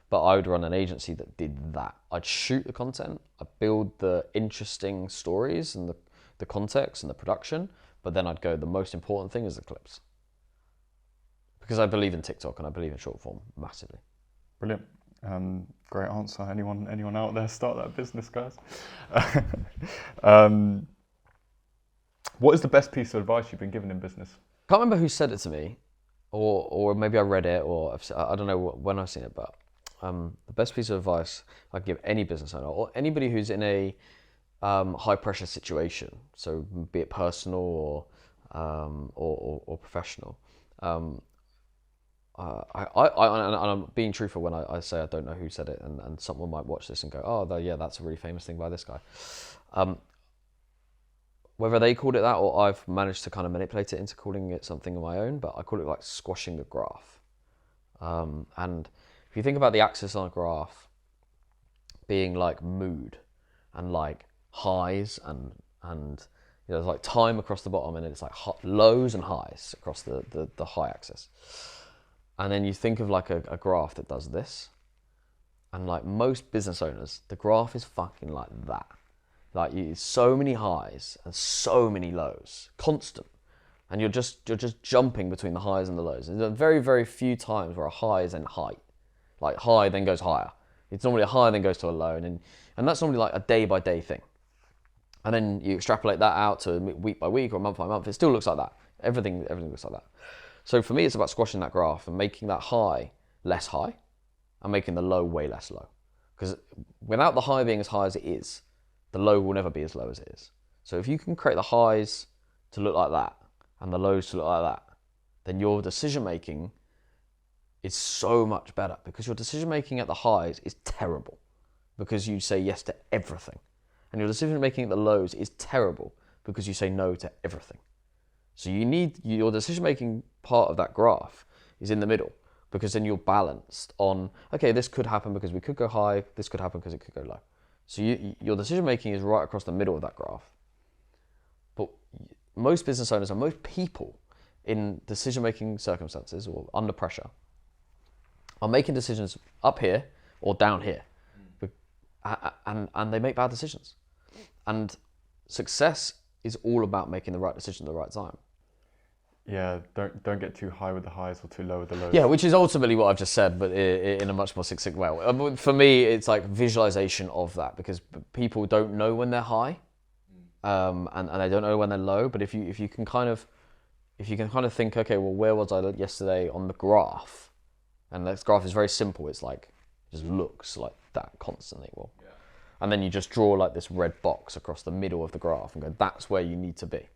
But I would run an agency that did that. I'd shoot the content, I'd build the interesting stories and the context and the production, but then I'd go, the most important thing is the clips. Because I believe in TikTok and I believe in short form massively. Brilliant. Great answer. Anyone out there, start that business, guys. What is the best piece of advice you've been given in business? Can't remember who said it to me, or maybe I read it, or I don't know when I've seen it, but the best piece of advice I'd give any business owner or anybody who's in a high pressure situation, so be it personal or professional. And I'm being truthful when I say I don't know who said it, and someone might watch this and go, oh, yeah, that's a really famous thing by this guy. Whether they called it that or I've managed to kind of manipulate it into calling it something of my own, but I call it like squashing a graph. And if you think about the axis on a graph being like mood and like highs and there's like time across the bottom, and then it's like lows and highs across the high axis. And then you think of like a graph that does this, and like most business owners, the graph is fucking like that. Like so many highs and so many lows, constant. and you're just jumping between the highs and the lows. There's very, very few times where a high is in height, like high then goes higher. It's normally a high then goes to a low, and that's normally like a day by day thing. And then you extrapolate that out to week by week or month by month. It still looks like that. Everything looks like that. So for me, it's about squashing that graph and making that high less high, and making the low way less low. Because without the high being as high as it is, the low will never be as low as it is. So if you can create the highs to look like that and the lows to look like that, then your decision making is so much better, because your decision making at the highs is terrible because you say yes to everything. And your decision making at the lows is terrible because you say no to everything. So you need your decision making part of that graph is in the middle, because then you're balanced on, okay, this could happen because we could go high, this could happen because it could go low. So your decision making is right across the middle of that graph. But most business owners and most people in decision making circumstances or under pressure are making decisions up here or down here, and they make bad decisions. And success is all about making the right decision at the right time. Yeah, don't get too high with the highs or too low with the lows. Yeah, which is ultimately what I've just said, but in a much more succinct way. For me, it's like visualization of that, because people don't know when they're high, and they don't know when they're low. But if you can kind of think, okay, well, where was I yesterday on the graph? And this graph is very simple. It's like, it just looks like that constantly. Well, yeah. And then you just draw like this red box across the middle of the graph and go, that's where you need to be.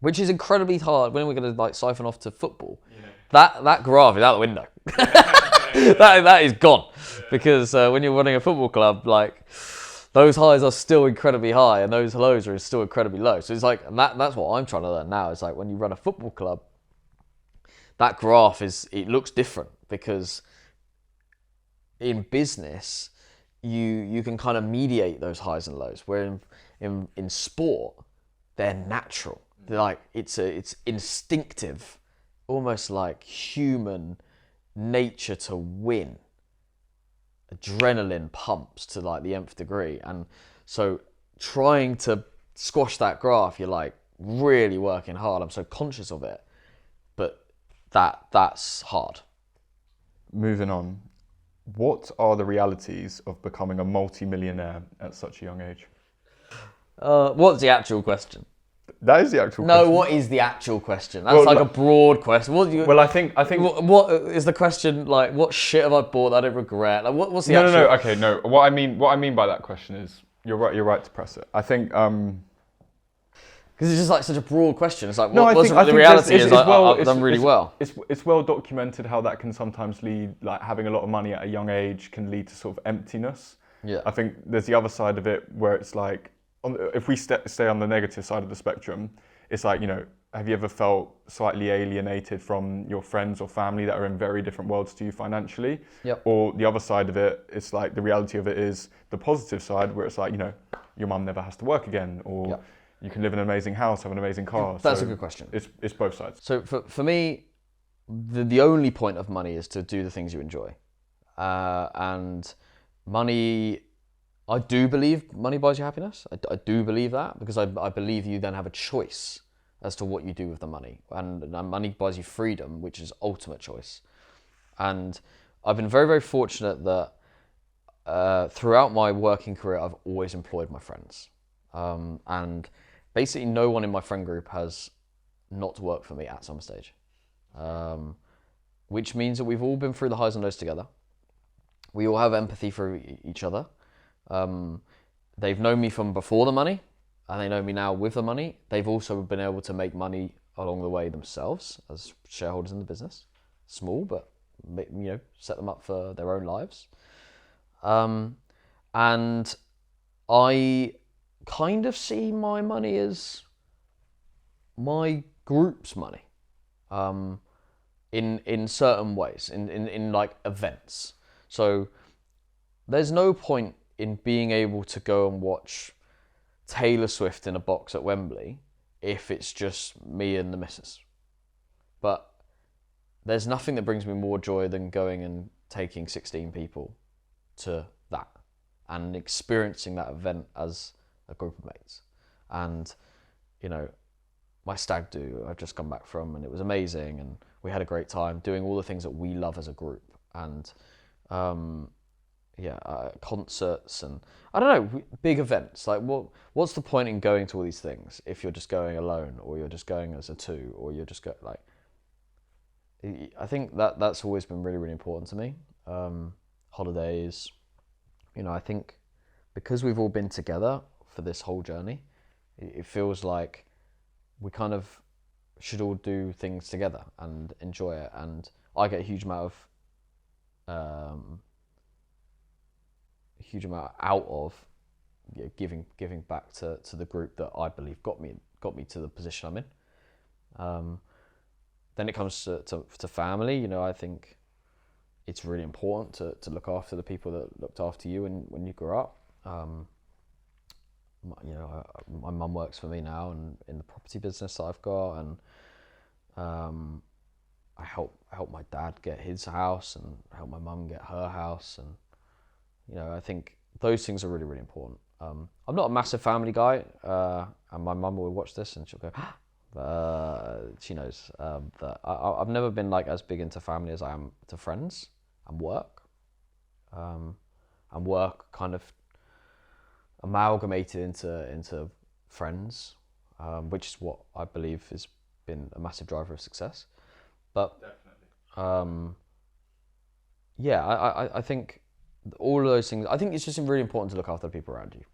Which is incredibly hard when we're going to like siphon off to football. Yeah. That graph is out the window. that is gone. Yeah. Because when you're running a football club, like those highs are still incredibly high and those lows are still incredibly low. So it's like, and that's what I'm trying to learn now. It's like when you run a football club, that graph it looks different, because in business, you can kind of mediate those highs and lows. Where in sport, they're natural. They're like it's instinctive, almost like human nature to win. Adrenaline pumps to like the nth degree, and so trying to squash that graph, you're like really working hard. I'm so conscious of it, but that's hard. Moving on, what are the realities of becoming a multi-millionaire at such a young age? What's the actual question? That is the actual question. No, what is the actual question? That's a broad question. Well, I think. What is the question? Like, what shit have I bought that I don't regret? Like, what's the actual? No. Okay, no. What I mean by that question is, you're right to press it. I think. Because it's just like such a broad question. It's like, the reality is I've done really well. It's well documented how that can sometimes lead, like having a lot of money at a young age can lead to sort of emptiness. Yeah. I think there's the other side of it where it's like, if we stay on the negative side of the spectrum, it's like, have you ever felt slightly alienated from your friends or family that are in very different worlds to you financially? Yep. Or the other side of it, it's like the reality of it is the positive side, where it's like, your mum never has to work again, or yep. You can live in an amazing house, have an amazing car. That's a good question. It's both sides. So for me, the only point of money is to do the things you enjoy. And money, I do believe money buys you happiness. I do believe that, because I believe you then have a choice as to what you do with the money. And money buys you freedom, which is ultimate choice. And I've been very, very fortunate that throughout my working career, I've always employed my friends. And basically no one in my friend group has not worked for me at some stage. Which means that we've all been through the highs and lows together. We all have empathy for each other. They've known me from before the money, and they know me now with the money. They've also been able to make money along the way themselves as shareholders in the business. Small, but set them up for their own lives. And I kind of see my money as my group's money, in certain ways, in like events. So there's no point in being able to go and watch Taylor Swift in a box at Wembley if it's just me and the missus. But there's nothing that brings me more joy than going and taking 16 people to that and experiencing that event as a group of mates. And, my stag do I've just come back from, and it was amazing, and we had a great time doing all the things that we love as a group, and concerts, and I don't know, big events. Like, what's the point in going to all these things if you're just going alone, or you're just going as a two, or you're just like. I think that's always been really, really important to me. Holidays, I think because we've all been together for this whole journey, it feels like we kind of should all do things together and enjoy it. And I get a huge amount out of giving back to the group that I believe got me to the position I'm in. Then it comes to family. I think it's really important to look after the people that looked after you when you grew up. My mum works for me now, and in the property business that I've got, and I help my dad get his house and help my mum get her house, and I think those things are really, really important. I'm not a massive family guy, and my mum will watch this and she'll go, she knows that I've never been like as big into family as I am to friends and work. And work kind of amalgamated into friends, which is what I believe has been a massive driver of success. But definitely, I think all of those things. I think it's just really important to look after the people around you,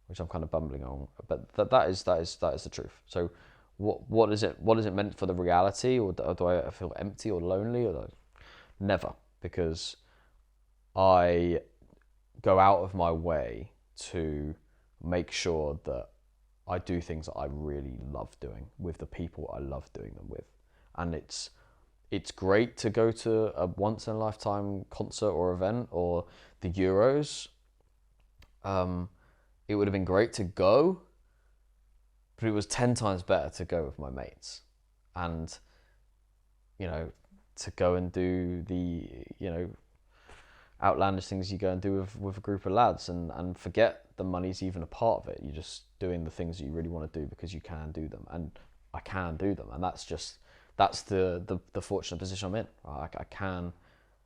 which I'm kind of bumbling on. But that is the truth. So, what is it? What is it meant for the reality, or do I feel empty or lonely? Or never, because I go out of my way to make sure that I do things that I really love doing with the people I love doing them with. And it's great to go to a once in a lifetime concert or event or the Euros. It would have been great to go, but it was 10 times better to go with my mates and, to go and do the, outlandish things you go and do with a group of lads and forget the money's even a part of it. You're just doing the things that you really want to do because you can do them, and I can do them, and that's the fortunate position I'm in. I can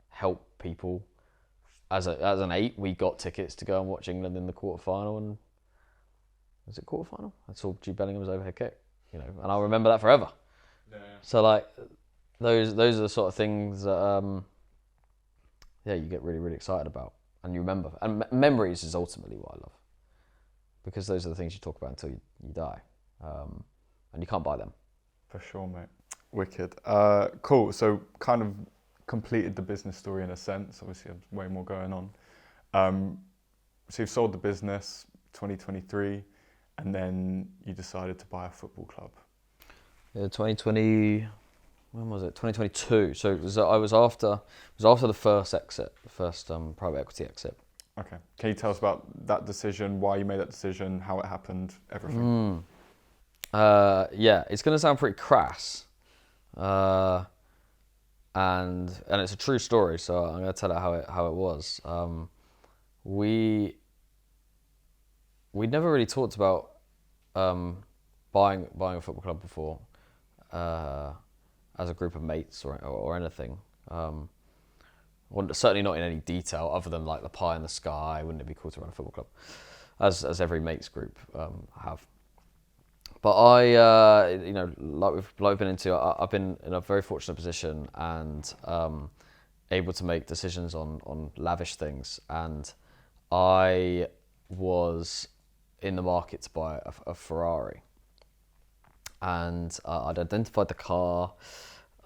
help people. As an 8, we got tickets to go and watch England in the quarterfinal, and was it quarterfinal? I saw Jude Bellingham's overhead kick, and I'll remember that forever. Yeah. So like those are the sort of things that you get really, really excited about, and you remember. And memories is ultimately what I love, because those are the things you talk about until you die, and you can't buy them. For sure, mate. Wicked. Cool. So kind of completed the business story in a sense. Obviously, there's way more going on. So you've sold the business 2023, and then you decided to buy a football club. Yeah, 2020. When was it? 2022. So it was after the first exit, the first private equity exit. Okay. Can you tell us about that decision? Why you made that decision? How it happened? Everything. It's going to sound pretty crass, and it's a true story. So I'm going to tell it how it was. We never really talked about buying a football club before. As a group of mates or anything. Certainly not in any detail other than like the pie in the sky. Wouldn't it be cool to run a football club? As every mates group have. But I, like we've been into, I've been in a very fortunate position and able to make decisions on lavish things. And I was in the market to buy a Ferrari. And I'd identified the car,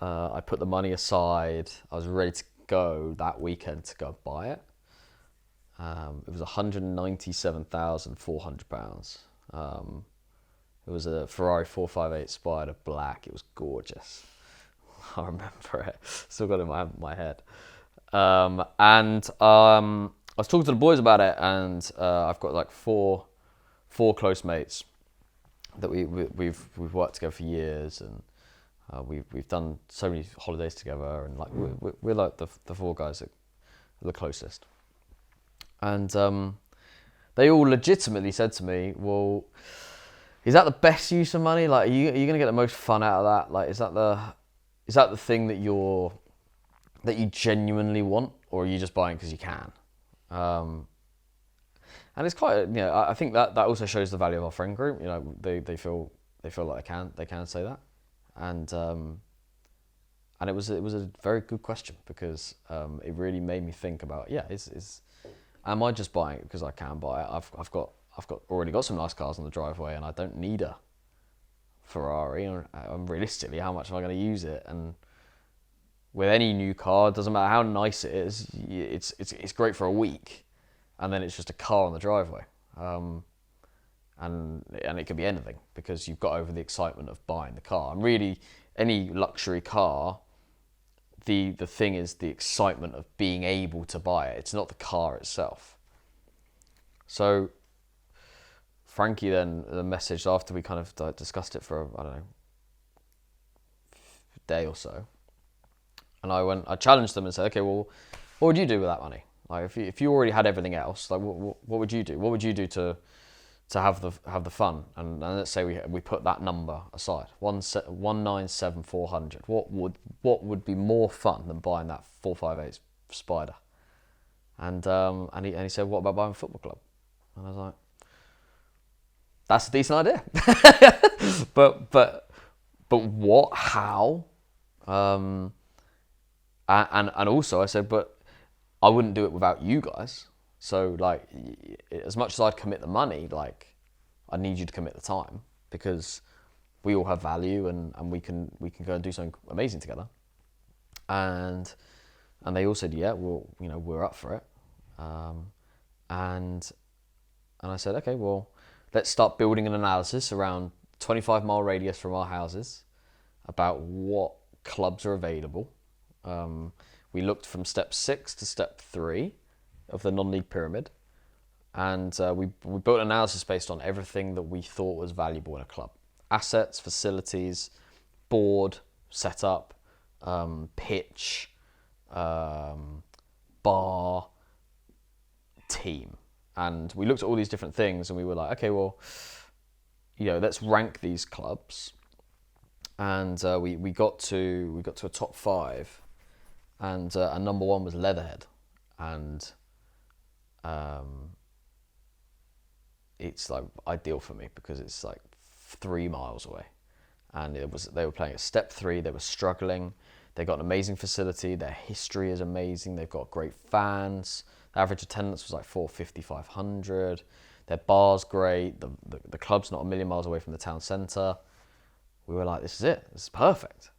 I put the money aside, I was ready to go that weekend to go buy it. It was £197,400. It was a Ferrari 458 Spider Black. It was gorgeous. I remember it, still got it in my head. And I was talking to the boys about it, and I've got like four close mates that we've worked together for years, and we've done so many holidays together, and like we're like the 4 guys that are the closest. And they all legitimately said to me, "Well, is that the best use of money? Like, are you going to get the most fun out of that? Like, is that the thing that you genuinely want, or are you just buying because you can? And it's quite, I think that also shows the value of our friend group. They feel like they can say that, and it was a very good question, because it really made me think about, am I just buying it because I can buy it? I've already got some nice cars on the driveway, and I don't need a Ferrari. And realistically, how much am I going to use it? And with any new car, it doesn't matter how nice it is, it's great for a week, and then it's just a car on the driveway. And it could be anything, because you've got over the excitement of buying the car. And really, any luxury car, the thing is the excitement of being able to buy it. It's not the car itself. So Frankie then messaged after we kind of discussed it for, I don't know, a day or so. And I challenged them and said, okay, well, what would you do with that money? Like, if you already had everything else, like, what would you do? What would you do to have the fun? And let's say we put that number aside, 197,400. What would be more fun than buying that 458 Spider? And he said, what about buying a football club? And I was like, that's a decent idea. but what? How? And also I said, but I wouldn't do it without you guys. So, like, as much as I'd commit the money, like, I need you to commit the time, because we all have value, and we can go and do something amazing together. And they all said, yeah, well, we're up for it. And I said, okay, well, let's start building an analysis around 25-mile radius from our houses about what clubs are available. We looked from step 6 to step 3 of the non-league pyramid, and we built an analysis based on everything that we thought was valuable in a club: assets, facilities, board, setup, pitch, bar, team. And we looked at all these different things, and we were like, okay, well, let's rank these clubs. And we got to a top 5, and number 1 was Leatherhead, and it's like ideal for me because it's like 3 miles away, and they were playing at step 3. They were struggling. They got an amazing facility. Their history is amazing. They've got great fans. The average attendance was like 450, 500. Their bar's great. The club's not a million miles away from the town centre. We were like, this is it. This is perfect.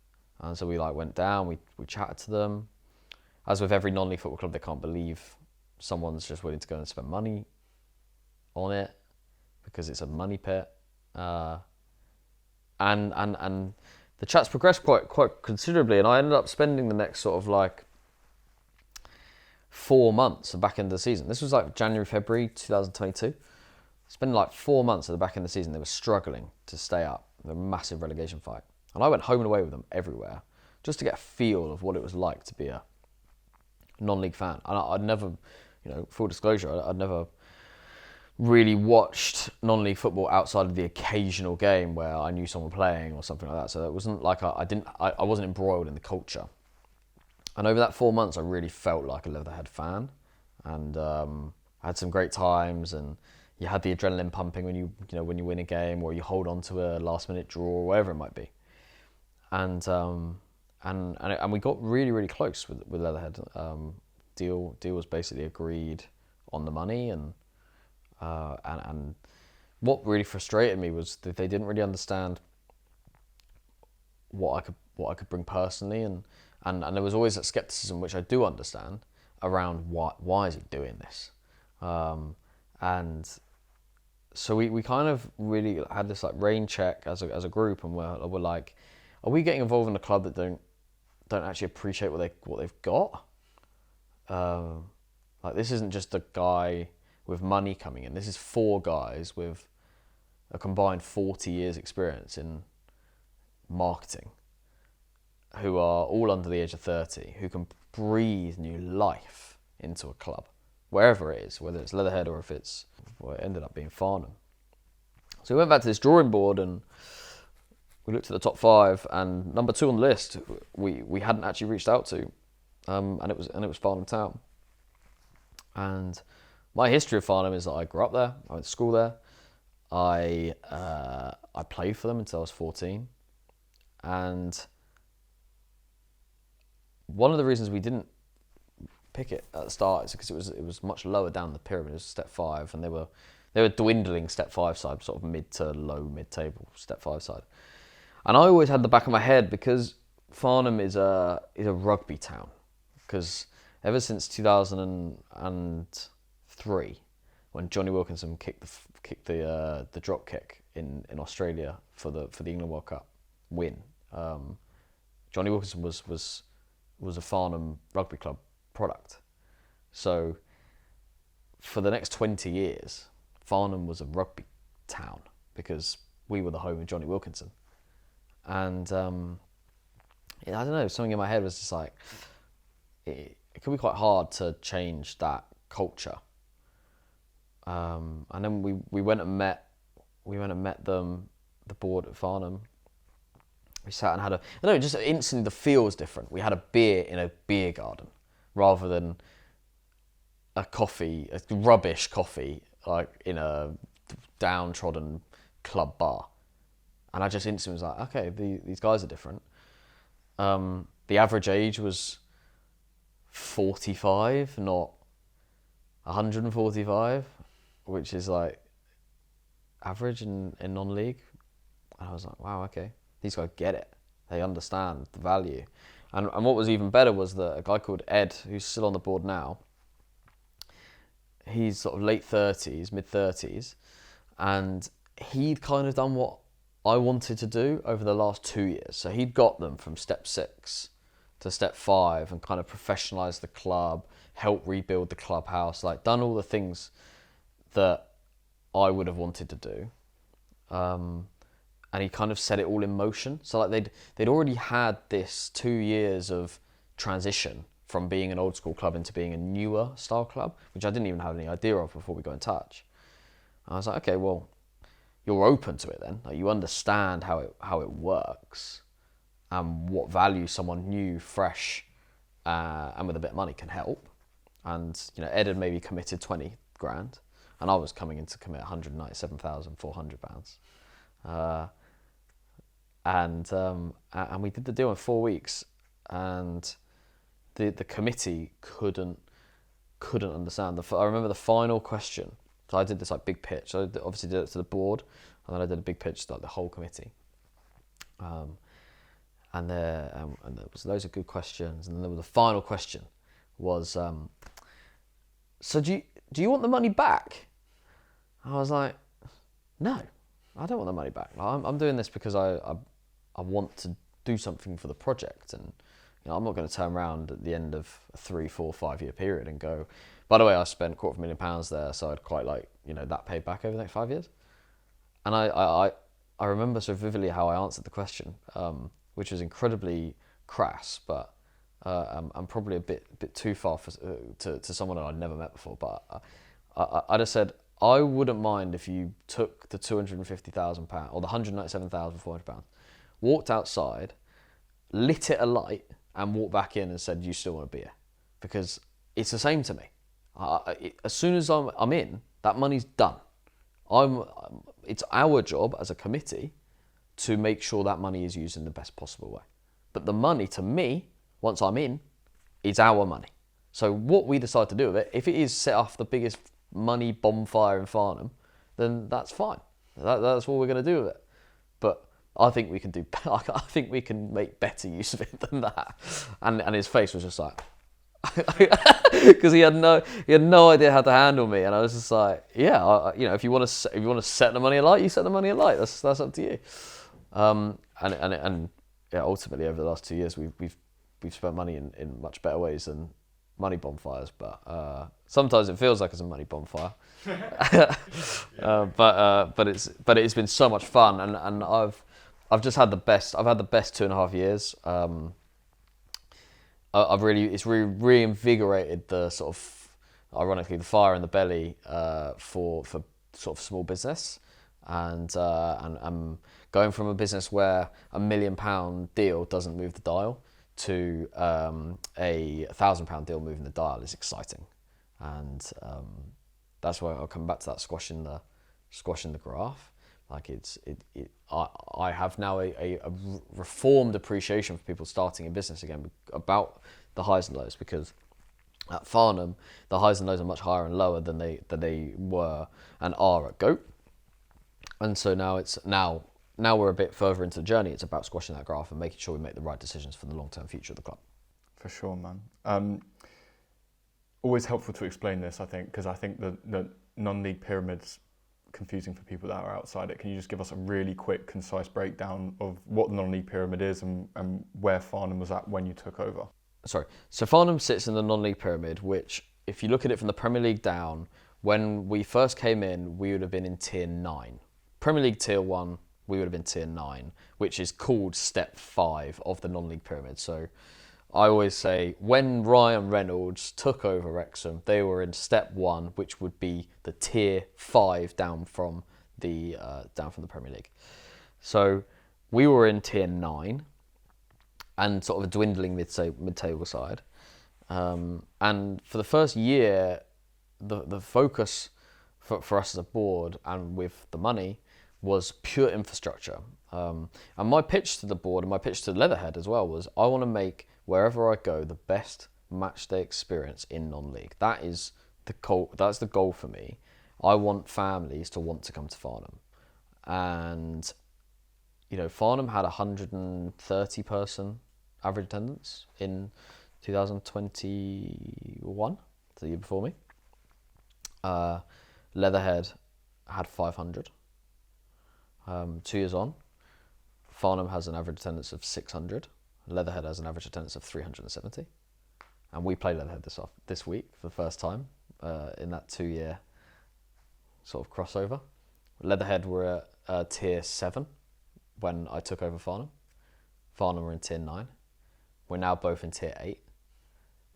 And so we went down. We chatted to them. As with every non-league football club, they can't believe someone's just willing to go and spend money on it, because it's a money pit. And the chats progressed quite considerably, and I ended up spending the next sort of 4 months at the back end of the season. This was like January, February 2022. Spending 4 months at the back end of the season. They were struggling to stay up. They were a massive relegation fight. And I went home and away with them everywhere, just to get a feel of what it was like to be a non-league fan. And I'd never, full disclosure, I'd never really watched non-league football outside of the occasional game where I knew someone playing or something like that. So it wasn't like I wasn't embroiled in the culture. And over that 4 months, I really felt like a Leatherhead fan, and I had some great times. And you had the adrenaline pumping when you win a game, or you hold on to a last-minute draw, or whatever it might be. And we got really, really close with Leatherhead. Deal was basically agreed on the money, and what really frustrated me was that they didn't really understand what I could bring personally, and there was always that skepticism, which I do understand, around why is he doing this, and so we kind of really had this rain check as a group, and we're like, are we getting involved in a club that don't actually appreciate what they've got? This isn't just a guy with money coming in. This is 4 guys with a combined 40 years experience in marketing, who are all under the age of 30, who can breathe new life into a club, wherever it is, whether it's Leatherhead or if it ended up being Farnham. So we went back to this drawing board and we looked at the top 5, and number 2 on the list we hadn't actually reached out to, and it was Farnham Town. And my history of Farnham is that I grew up there, I went to school there, I played for them until I was 14, and one of the reasons we didn't pick it at the start is because it was much lower down the pyramid. It was step 5, and they were dwindling step 5 side, sort of mid to low mid table step 5 side. And I always had the back of my head, because Farnham is a rugby town, because ever since 2003, when Johnny Wilkinson kicked the drop kick in Australia for the England World Cup win, Johnny Wilkinson was a Farnham Rugby Club product. So for the next 20 years, Farnham was a rugby town because we were the home of Johnny Wilkinson. And I don't know, something in my head was just like, it could be quite hard to change that culture. And then we went and met them, the board at Farnham. We sat and had just instantly the feel was different. We had a beer in a beer garden rather than a rubbish coffee, like in a downtrodden club bar. And I just instantly was like, okay, these guys are different. The average age was 45, not 145, which is like average in non-league. And I was like, wow, okay, these guys get it. They understand the value. And what was even better was that a guy called Ed, who's still on the board now, he's sort of late 30s, mid 30s, and he'd kind of done what I wanted to do over the last 2 years. So he'd got them from step 6 to step 5 and kind of professionalised the club, helped rebuild the clubhouse, like done all the things that I would have wanted to do. And he kind of set it all in motion. So like they'd already had this 2 years of transition from being an old school club into being a newer style club, which I didn't even have any idea of before we got in touch. And I was like, okay, well, you're open to it then. Like, you understand how it works and what value someone new, fresh, and with a bit of money can help. And Ed had maybe committed 20 grand, and I was coming in to commit £197,400. And we did the deal in 4 weeks, and the committee couldn't understand. I remember the final question. So I did this like big pitch. So I obviously did it to the board, and then I did a big pitch to like the whole committee. And there was loads of good questions, and then there was the final question was, so do you want the money back? I was like, no, I don't want the money back. I'm doing this because I want to do something for the project, and I'm not going to turn around at the end of a 3, 4, 5 year period and go, by the way, I spent £250,000 there, so I'd quite like that paid back over the next 5 years. And I remember so vividly how I answered the question, which was incredibly crass, but I'm probably a bit too far to someone that I'd never met before. But I just said, I wouldn't mind if you took the £250,000 or the £197,400, walked outside, lit it alight, and walked back in and said, you still want a beer? Because it's the same to me. As soon as I'm in, that money's done. It's our job as a committee to make sure that money is used in the best possible way. But the money, to me, once I'm in, is our money. So what we decide to do with it, if it is set off the biggest money bonfire in Farnham, then that's fine. That's what we're going to do with it. But I think we can I think we can make better use of it than that. And his face was just like, because he had no idea how to handle me, and I was just like, yeah, if you want to set the money alight, you set the money alight. That's up to you. And yeah, ultimately over the last 2 years, we've spent money in much better ways than money bonfires. But sometimes it feels like it's a money bonfire. But it's been so much fun, and I've just had the best. I've had the best 2.5 years. It's really reinvigorated the sort of, ironically, the fire in the belly for sort of small business, and going from a business where £1 million deal doesn't move the dial to a £1,000 deal moving the dial is exciting, and that's why I'll come back to that squashing the graph. Like I have now a reformed appreciation for people starting a business again about the highs and lows, because at Farnham the highs and lows are much higher and lower than they were and are at G.O.A.T. And so now we're a bit further into the journey. It's about squashing that graph and making sure we make the right decisions for the long-term future of the club. For sure, man. Always helpful to explain this, I think, because I think the non-league pyramid's confusing for people that are outside it. Can you just give us a really quick, concise breakdown of what the non-league pyramid is and where Farnham was at when you took over? Sorry. So Farnham sits in the non-league pyramid, which, if you look at it from the Premier League down, when we first came in, we would have been in tier 9. Premier League tier 1, we would have been tier 9, which is called step 5 of the non-league pyramid. So I always say, when Ryan Reynolds took over Wrexham, they were in step 1, which would be the tier 5 down from the Premier League. So we were in tier 9 and sort of a dwindling mid-table side. And for the first year, the focus for us as a board and with the money was pure infrastructure. And my pitch to the board and my pitch to Leatherhead as well was, I want to make wherever I go the best match day experience in non-league. That is the goal. That's the goal for me. I want families to want to come to Farnham. And Farnham had 130 person average attendance in 2021, the year before me. Leatherhead had 500. 2 years on, Farnham has an average attendance of 600. Leatherhead has an average attendance of 370. And we play Leatherhead this week for the first time in that 2-year sort of crossover. Leatherhead were at tier 7 when I took over Farnham. Farnham were in tier 9. We're now both in tier 8.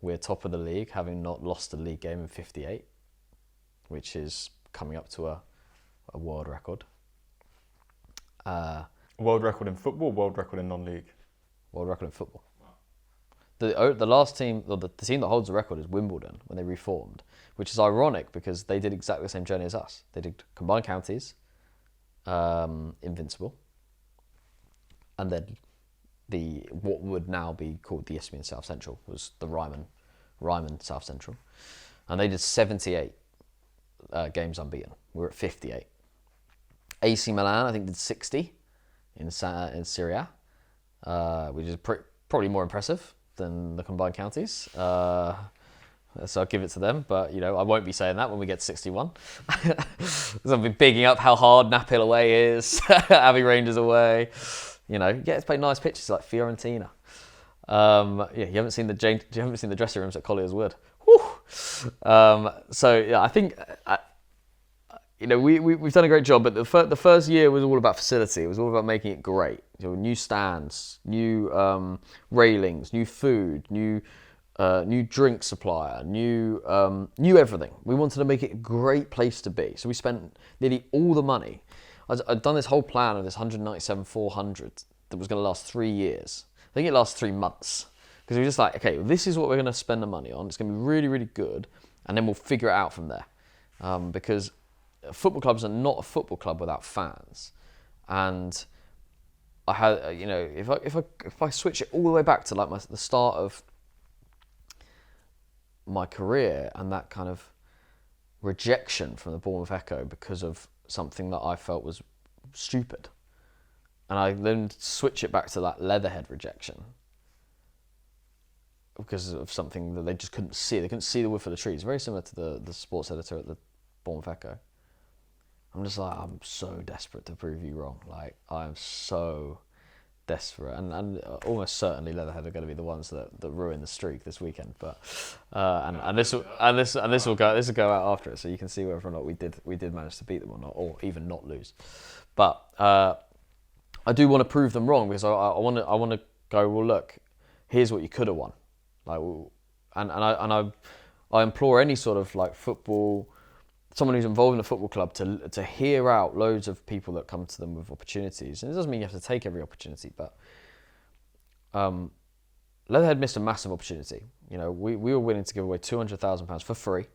We're top of the league, having not lost a league game in 58, which is coming up to a world record. World record in football, world record in non-league? World record in football. Wow. The last team, or the team that holds the record is Wimbledon, when they reformed, which is ironic because they did exactly the same journey as us. They did combined counties, invincible, and then what would now be called the Isthmian South Central was the Ryman South Central, and they did 78 games unbeaten. We're at 58. AC Milan, I think, did 60 in Serie A, which is probably more impressive than the combined counties. So I'll give it to them, but I won't be saying that when we get to 61. Because I'll be bigging up how hard Naphill away is, Abbey Rangers away. You get to play nice pitches like Fiorentina. You haven't seen the dressing rooms at Collier's Wood. I think. We've done a great job, but the first year was all about facility. It was all about making it great. New stands, new railings, new food, new drink supplier, new everything. We wanted to make it a great place to be. So we spent nearly all the money. I'd done this whole plan of this 197,400 that was going to last 3 years. I think it lasts 3 months because we were just like, okay, this is what we're going to spend the money on. It's going to be really, really good, and then we'll figure it out from there. Because football clubs are not a football club without fans, and I had, if I switch it all the way back to like the start of my career and that kind of rejection from the Bournemouth Echo because of something that I felt was stupid, and I then switch it back to that Leatherhead rejection because of something that they just couldn't see. They couldn't see the wood for the trees. Very similar to the sports editor at the Bournemouth Echo. I'm just like, I'm so desperate to prove you wrong. Like, I'm so desperate, and almost certainly Leatherhead are going to be the ones that ruin the streak this weekend. But and this will go out after it, so you can see whether or not we did manage to beat them or not, or even not lose. But I do want to prove them wrong because I want to go, well, look, here's what you could have won. Like, and I implore any sort of like football someone who's involved in a football club to hear out loads of people that come to them with opportunities. And it doesn't mean you have to take every opportunity, but Leatherhead missed a massive opportunity. You know, we were willing to give away £200,000 for free,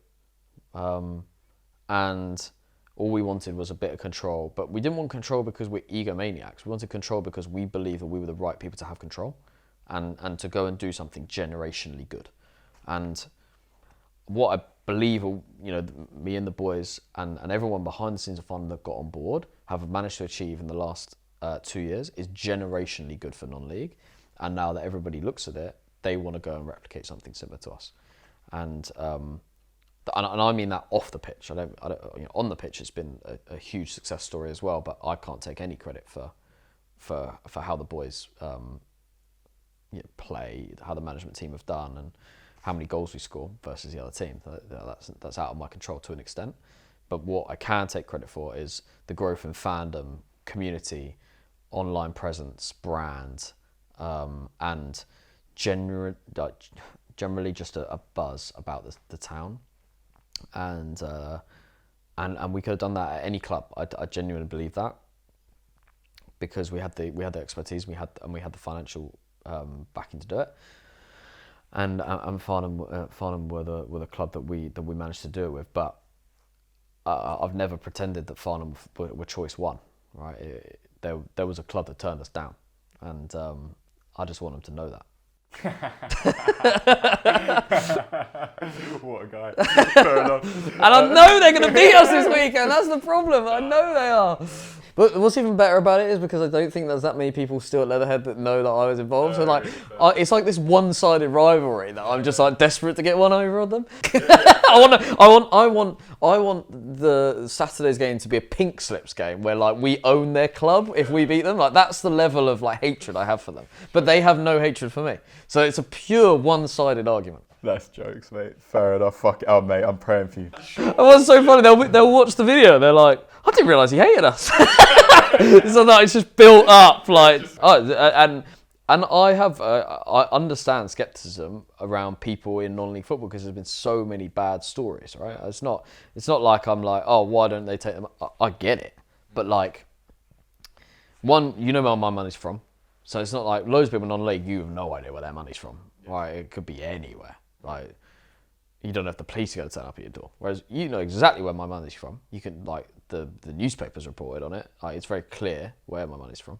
and all we wanted was a bit of control. But we didn't want control because we're egomaniacs. We wanted control because we believed that we were the right people to have control, and to go and do something generationally good. And what I believe, you know, me and the boys and everyone behind the scenes of Farnham that got on board have managed to achieve in the last 2 years is generationally good for non-league. And now that everybody looks at it, they want to go and replicate something similar to us. And I mean that off the pitch. I don't you know, on the pitch, it's been a huge success story as well. But I can't take any credit for how the boys you know, play, how the management team have done, and how many goals we score versus the other team. That's out of my control to an extent. But what I can take credit for is the growth in fandom, community, online presence, brand, and generally just a buzz about the town. And we could have done that at any club. I genuinely believe that, because we had the expertise, we had the financial backing to do it. And Farnham were the club that we managed to do it with. But I've never pretended that Farnham were choice one. Right? There was a club that turned us down, and I just want them to know that. What a guy. Fair enough. And I know they're going to beat us this weekend. That's the problem. I know they are. But what's even better about it is because I don't think there's that many people still at Leatherhead that know that I was involved. So like, it's like this one-sided rivalry that I'm just like desperate to get one over on them. I want the Saturday's game to be a pink slips game where like we own their club if we beat them. Like that's the level of like hatred I have for them. But they have no hatred for me. So it's a pure one-sided argument. That's jokes, mate. Fair enough. Fuck it. Oh, mate, I'm praying for you. And what's so funny, they'll watch the video and they're like, I didn't realise he hated us. So that it's just built up, like, and I understand skepticism around people in non-league football because there's been so many bad stories, right? It's not like I'm like, oh, why don't they take them? I get it, but like, one, you know where my money's from, so it's not like loads of people in non-league, you have no idea where their money's from, right? It could be anywhere, like. You don't have the police to turn up at your door. Whereas you know exactly where my money's from. You can, like, the newspapers reported on it. Like, it's very clear where my money's from.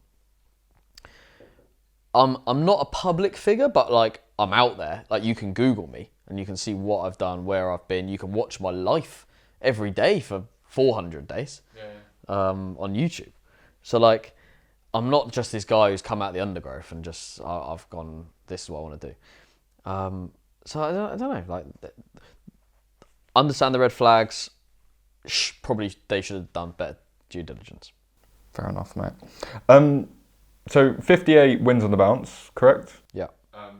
I'm not a public figure, but, like, I'm out there. Like, you can Google me and you can see what I've done, where I've been. You can watch my life every day for 400 days on YouTube. So, like, I'm not just this guy who's come out the undergrowth and just, I've gone, this is what I want to do. So I don't know, like, understand the red flags. Probably they should have done better due diligence. Fair enough, mate. So 58 wins on the bounce, correct? Yeah.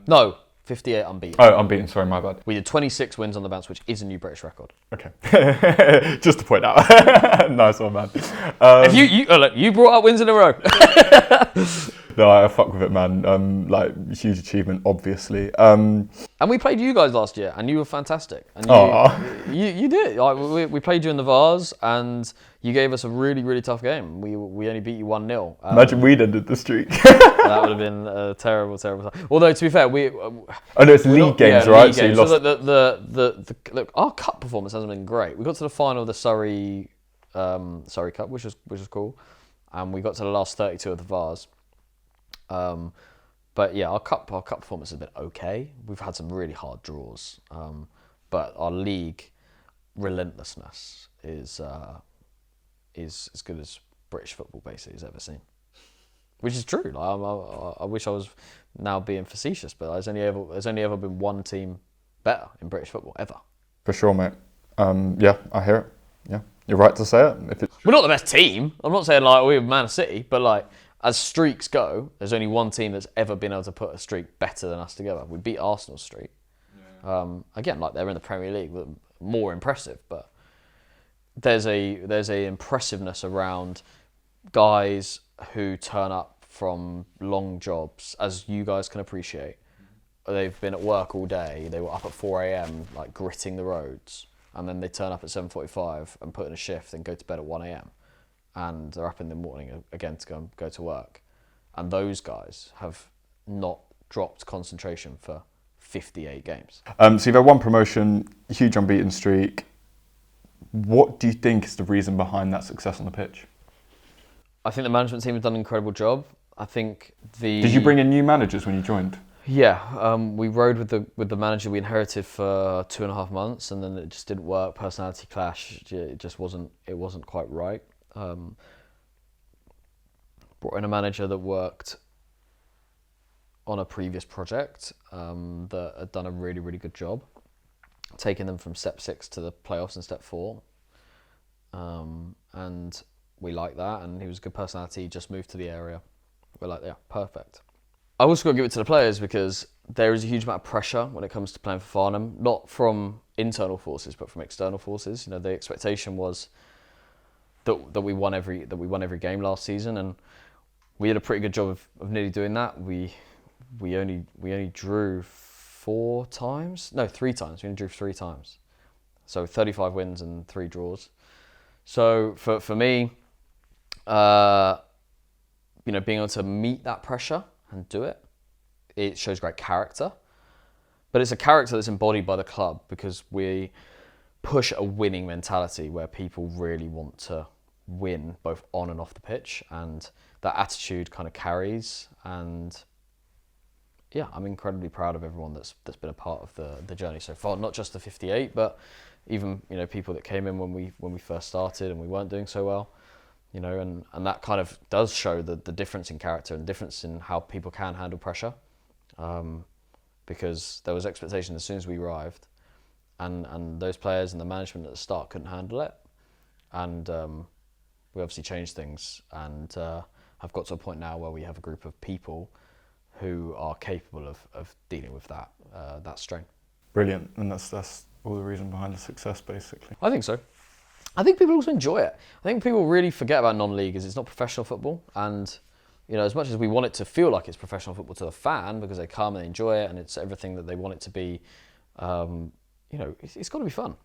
No, 58 unbeaten. Oh, unbeaten. Sorry, my bad. We did 26 wins on the bounce, which is a new British record. Okay. Just to point out. Nice one, man. If look, you brought up wins in a row. No, I fuck with it, man. Like, huge achievement, obviously. And we played you guys last year, and you were fantastic. And you did. Like, we played you in the Vars, and you gave us a really, really tough game. We only beat you 1-0. Imagine we'd ended the streak. That would have been a terrible, terrible time. Although, to be fair, oh no, it's league games, right? League so games. you lost. So look, our cup performance hasn't been great. We got to the final of the Surrey Cup, which was cool, and we got to the last 32 of the Vars. But yeah, our cup performance has been okay. We've had some really hard draws, but our league relentlessness is as good as British football basically has ever seen, which is true. Like, I wish I was now being facetious, but there's only ever been one team better in British football ever. For sure, mate. Yeah, I hear it. Yeah, you're right to say it. We're not the best team. I'm not saying like we're Man City, but like, as streaks go, there's only one team that's ever been able to put a streak better than us together. We beat Arsenal's streak. Yeah. Again, like, they're in the Premier League, more impressive, but there's a impressiveness around guys who turn up from long jobs, as you guys can appreciate. They've been at work all day. They were up at 4 a.m. like gritting the roads, and then they turn up at 7:45 and put in a shift and go to bed at 1 a.m. and they're up in the morning again to go to work. And those guys have not dropped concentration for 58 games. So you've had one promotion, huge unbeaten streak. What do you think is the reason behind that success on the pitch? I think the management team have done an incredible job. I think Did you bring in new managers when you joined? Yeah, we rode with the manager we inherited for 2.5 months, and then it just didn't work. Personality clash. It just wasn't quite right. Brought in a manager that worked on a previous project that had done a really, really good job, taking them from step 6 to the playoffs in step 4. And we liked that, and he was a good personality. He just moved to the area. We're like, yeah, perfect. I also got to give it to the players because there is a huge amount of pressure when it comes to playing for Farnham, not from internal forces, but from external forces. You know, the expectation was that we won every game last season, and we did a pretty good job of nearly doing that. We only drew 3 times. We only drew 3 times. So 35 wins and 3 draws. So for me, being able to meet that pressure and do it, it shows great character. But it's a character that's embodied by the club because we push a winning mentality where people really want to win both on and off the pitch, and that attitude kind of carries. And yeah, I'm incredibly proud of everyone that's been a part of the journey so far. Not just the 58, but even people that came in when we first started and we weren't doing so well. And that kind of does show the difference in character and difference in how people can handle pressure, because there was expectation as soon as we arrived, and those players and the management at the start couldn't handle it, and we obviously changed things and have got to a point now where we have a group of people who are capable of dealing with that strain. Brilliant, and that's all the reason behind the success, basically. I think so. I think people also enjoy it. I think people really forget about non-league is it's not professional football, and as much as we want it to feel like it's professional football to the fan because they come and they enjoy it and it's everything that they want it to be, it's got to be fun.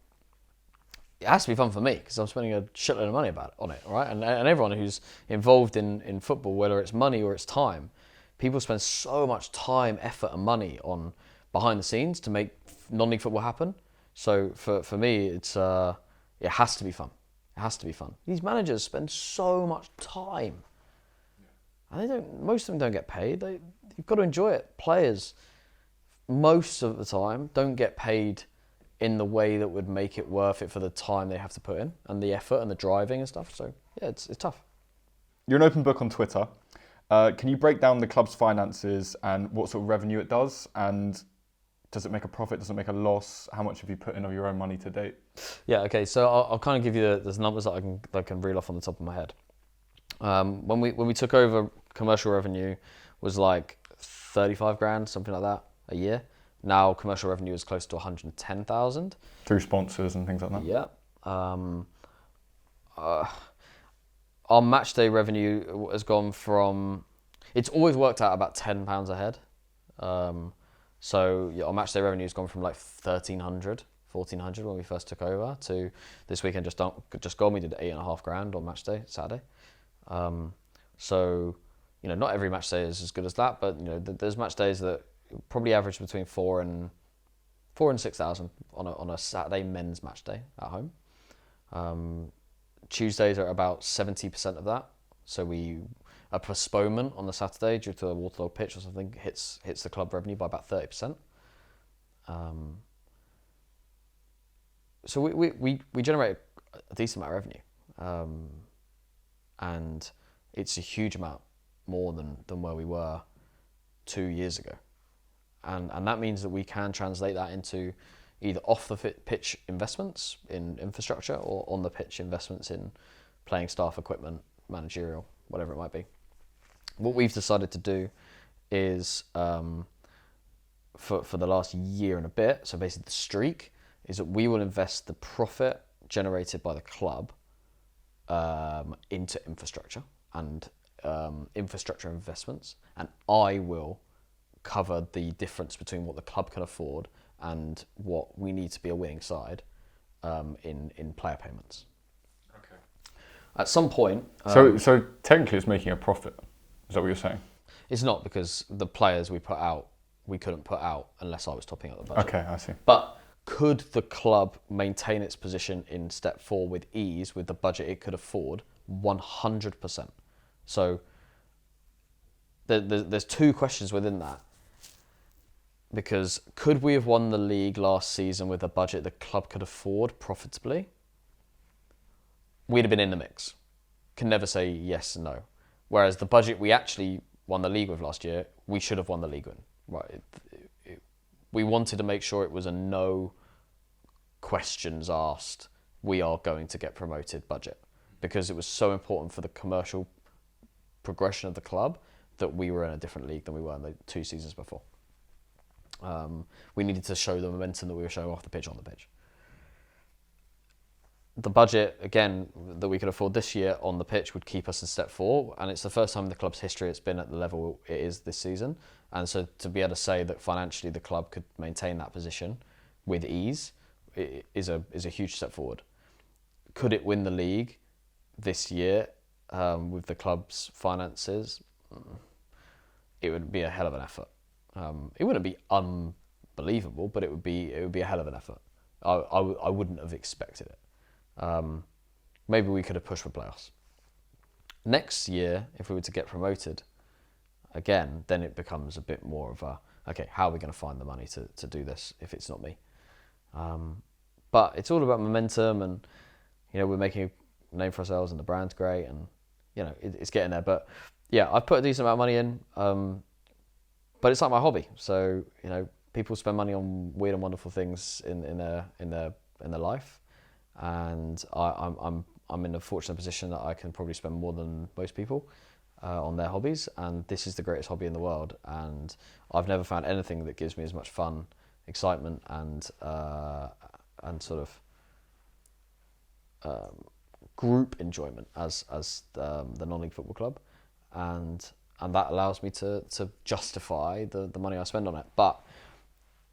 It has to be fun for me because I'm spending a shitload of money on it, right? And everyone who's involved in football, whether it's money or it's time, people spend so much time, effort, and money on behind the scenes to make non-league football happen. So for me, it has to be fun. It has to be fun. These managers spend so much time, and most of them don't get paid. You've got to enjoy it. Players, most of the time, don't get paid in the way that would make it worth it for the time they have to put in and the effort and the driving and stuff. So yeah, it's tough. You're an open book on Twitter. Can you break down the club's finances and what sort of revenue it does? And does it make a profit? Does it make a loss? How much have you put in of your own money to date? Yeah, okay. So I'll kind of give you the numbers that I can reel off on the top of my head. When we took over, commercial revenue was like 35 grand, something like that, a year. Now commercial revenue is close to 110,000 through sponsors and things like that. Yeah. Our match day revenue has gone from. It's always worked out about £10 a head. So yeah, our match day revenue has gone from like 1,300 when we first took over to this weekend just gone. We did 8.5 grand on match day Saturday. So not every match day is as good as that, but there's match days that probably average between 4,000 and 6,000 on a Saturday men's match day at home. Tuesdays are about 70% of that. So a postponement on the Saturday due to a waterlogged pitch or something hits the club revenue by about 30%. So we generate a decent amount of revenue, and it's a huge amount more than where we were 2 years ago, and that means that we can translate that into either off the pitch investments in infrastructure or on the pitch investments in playing staff, equipment, managerial, whatever it might be. What we've decided to do is, for the last year and a bit, so basically the streak, is that we will invest the profit generated by the club into infrastructure and infrastructure investments, and I will cover the difference between what the club can afford and what we need to be a winning side in player payments. Okay. At some point, So technically, it's making a profit. Is that what you're saying? it's not, because the players we put out, we couldn't put out unless I was topping up the budget. Okay, I see. But could the club maintain its position in step 4 with ease with the budget it could afford? 100%. So there's two questions within that. Because could we have won the league last season with a budget the club could afford profitably? We'd have been in the mix. Can never say yes and no. Whereas the budget we actually won the league with last year, we should have won the league with. Right? We wanted to make sure it was a no questions asked, we are going to get promoted budget, because it was so important for the commercial progression of the club that we were in a different league than we were in the 2 seasons before. We needed to show the momentum that we were showing off the pitch on the pitch. The budget, again, that we could afford this year on the pitch would keep us in step 4, and it's the first time in the club's history it's been at the level it is this season. And so to be able to say that financially the club could maintain that position with ease is a huge step forward. Could it win the league this year with the club's finances? It would be a hell of an effort. It wouldn't be unbelievable, but it would be a hell of an effort. I wouldn't have expected it. Maybe we could have pushed for playoffs. Next year, if we were to get promoted, again, then it becomes a bit more of a, okay, how are we going to find the money to do this if it's not me? But it's all about momentum, and we're making a name for ourselves, and the brand's great, and it's getting there. But yeah, I've put a decent amount of money in, but it's like my hobby. So people spend money on weird and wonderful things in their life, and I'm in a fortunate position that I can probably spend more than most people on their hobbies, and this is the greatest hobby in the world, and I've never found anything that gives me as much fun, excitement, and sort of group enjoyment as the non-league football club, and that allows me to justify the money I spend on it. But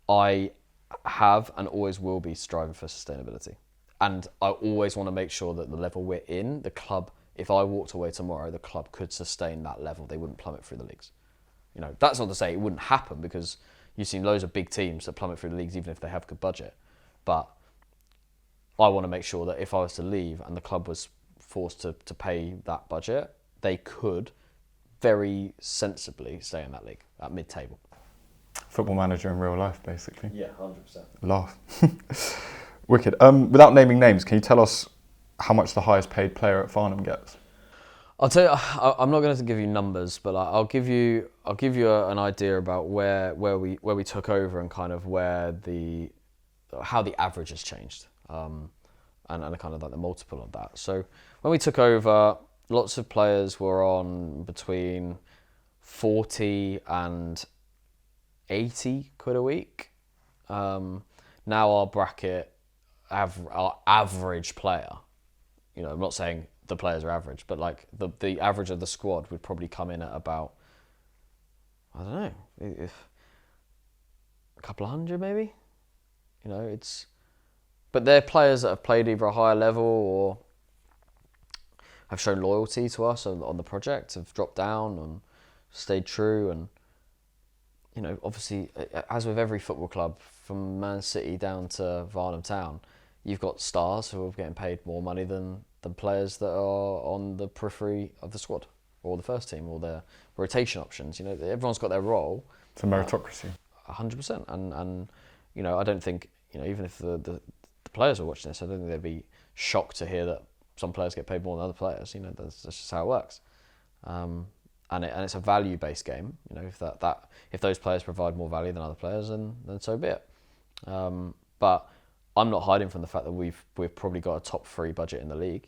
I have and always will be striving for sustainability. And I always want to make sure that the level we're in, the club, if I walked away tomorrow, the club could sustain that level. They wouldn't plummet through the leagues. That's not to say it wouldn't happen, because you've seen loads of big teams that plummet through the leagues even if they have good budget. But I want to make sure that if I was to leave and the club was forced to pay that budget, they could very sensibly stay in that league at mid-table. Football Manager in real life, basically. Yeah, 100%. Laugh. Wicked. Without naming names, can you tell us how much the highest paid player at Farnham gets? I'll tell you, I'm not going to give you numbers, but I'll give you an idea about where we took over, and kind of how the average has changed, and kind of like the multiple of that. So when we took over, lots of players were on between 40 and 80 quid a week. Now our bracket, our average player, I'm not saying the players are average, but like the average of the squad would probably come in at about, I don't know, if a couple of hundred maybe. But they're players that have played either a higher level or have shown loyalty to us on the project, have dropped down and stayed true. And obviously, as with every football club, from Man City down to Farnham Town, you've got stars who are getting paid more money than players that are on the periphery of the squad or the first team or their rotation options. Everyone's got their role. It's a meritocracy. 100%. And I don't think, even if the players are watching this, I don't think they'd be shocked to hear that some players get paid more than other players. That's just how it works. And it's a value-based game. If those players provide more value than other players, then so be it. But I'm not hiding from the fact that we've probably got a top 3 budget in the league.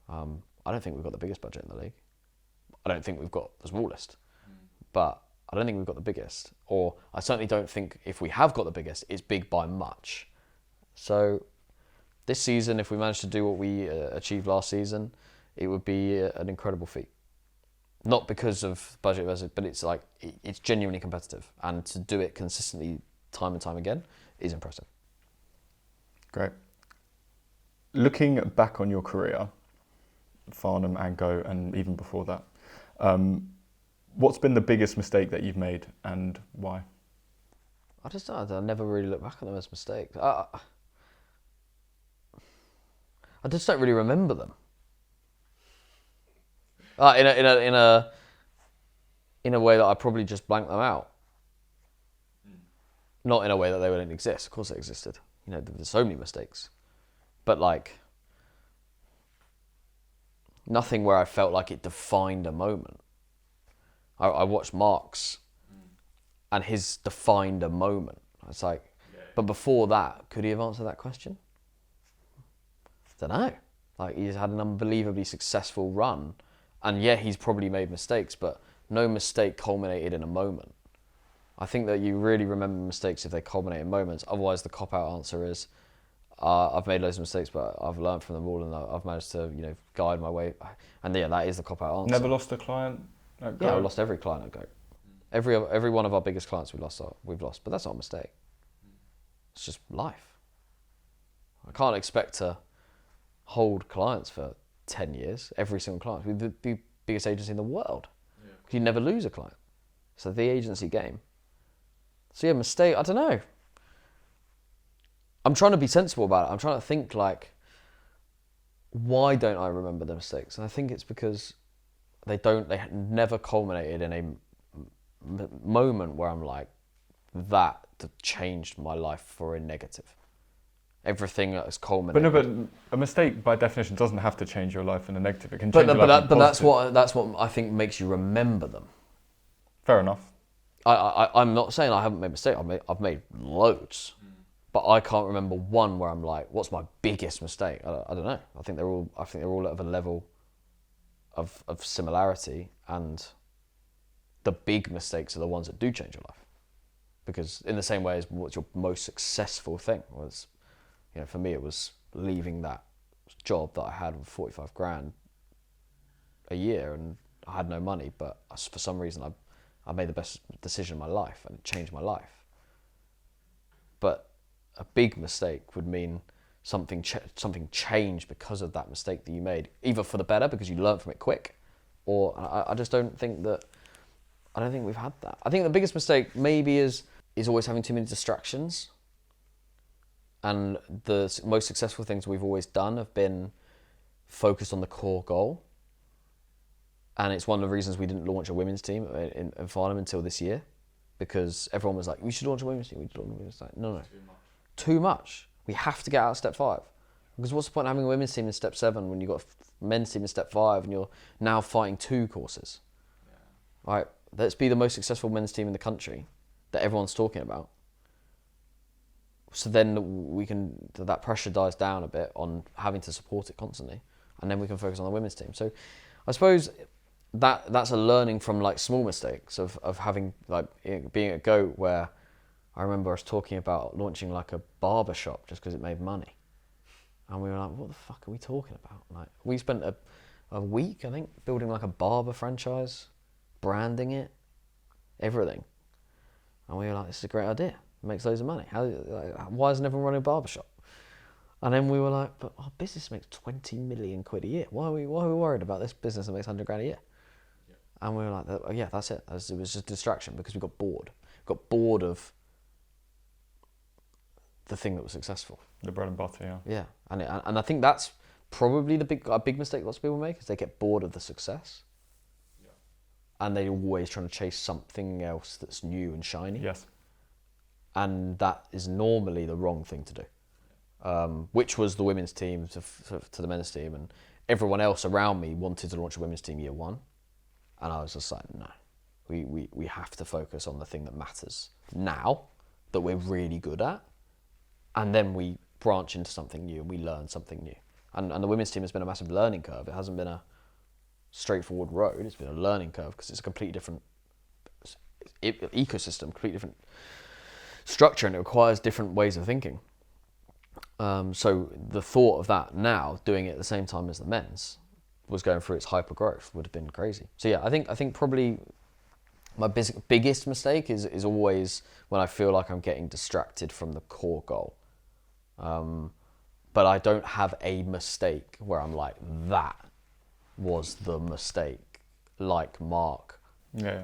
I don't think we've got the biggest budget in the league. I don't think we've got the smallest, but I don't think we've got the biggest. Or I certainly don't think if we have got the biggest, it's big by much. So this season, if we manage to do what we achieved last season, it would be an incredible feat. Not because of budget versus, but it's genuinely competitive, and to do it consistently time and time again is impressive. Great. Looking back on your career, Farnham and Go, and even before that, what's been the biggest mistake that you've made and why? I never really look back at them as mistakes. I just don't really remember them. In a way that I probably just blanked them out. Not in a way that they wouldn't exist. Of course they existed. You know, there's so many mistakes. But like, nothing where I felt like it defined a moment. I watched Mark's and his defined a moment. It's like, but before that, could he have answered that question? I don't know. Like, he's had an unbelievably successful run. And yeah, he's probably made mistakes, but no mistake culminated in a moment. I think that you really remember mistakes if they culminate in moments. Otherwise, the cop-out answer is, I've made loads of mistakes, but I've learned from them all, and I've managed to, guide my way. And yeah, that is the cop-out answer. Never lost a client at Go? Yeah, I've lost every client at Go. Every one of our biggest clients we've lost, but that's not a mistake. It's just life. I can't expect to hold clients for 10 years, every single client. We're the biggest agency in the world. Because you never lose a client. So the agency game. So yeah, mistake, I don't know. I'm trying to be sensible about it. I'm trying to think like, why don't I remember the mistakes? And I think it's because they never culminated in a moment where I'm like, that changed my life for a negative. Everything that has culminated. But a mistake by definition doesn't have to change your life in a negative. It can change your life but that's what I think makes you remember them. Fair enough. I'm not saying I haven't made mistakes. I've made loads, but I can't remember one where I'm like, what's my biggest mistake? I don't know. I think they're all at a level of similarity, and the big mistakes are the ones that do change your life. Because in the same way as what's your most successful thing was, for me it was leaving that job that I had with 45 grand a year, and I had no money, but for some reason I made the best decision of my life, and it changed my life. But a big mistake would mean something changed because of that mistake that you made, either for the better because you learned from it quick, or I just don't think we've had that. I think the biggest mistake maybe is always having too many distractions. And the most successful things we've always done have been focused on the core goal. And it's one of the reasons we didn't launch a women's team in Farnham until this year, because everyone was like, we should launch a women's team. No. Too much. We have to get out of step 5. Because what's the point of having a women's team in step 7 when you've got a men's team in step 5 and you're now fighting 2 courses? Yeah. Right, let's be the most successful men's team in the country that everyone's talking about. So then that pressure dies down a bit on having to support it constantly, and then we can focus on the women's team. So I suppose that's a learning from like small mistakes of having like being at Go, where I remember us talking about launching like a barber shop just because it made money, and we were like, what the fuck are we talking about? Like, we spent a week, I think, building like a barber franchise, branding it, everything, and we were like, this is a great idea. It makes loads of money. Why isn't everyone running a barbershop? And then we were like, but our business makes 20 million quid a year. Why are we worried about this business that makes 100 grand a year? Yeah. And we were like, yeah, that's it. It was just a distraction because we got bored. We got bored of the thing that was successful. The bread and butter, yeah. Yeah, and I think that's probably a big mistake lots of people make, is they get bored of the success. Yeah. And they're always trying to chase something else that's new and shiny. Yes. And that is normally the wrong thing to do, which was the women's team to the men's team, and everyone else around me wanted to launch a women's team year 1, and I was just like, no, we have to focus on the thing that matters now, that we're really good at, and then we branch into something new and we learn something new. And the women's team has been a massive learning curve. It hasn't been a straightforward road. It's been a learning curve because it's a completely different ecosystem, completely different structure, and it requires different ways of thinking. So the thought of that now, doing it at the same time as the men's, was going through its hyper growth, would have been crazy. So yeah, I think probably my biggest mistake is always when I feel like I'm getting distracted from the core goal. But but I don't have a mistake where I'm like, that was the mistake, like Mark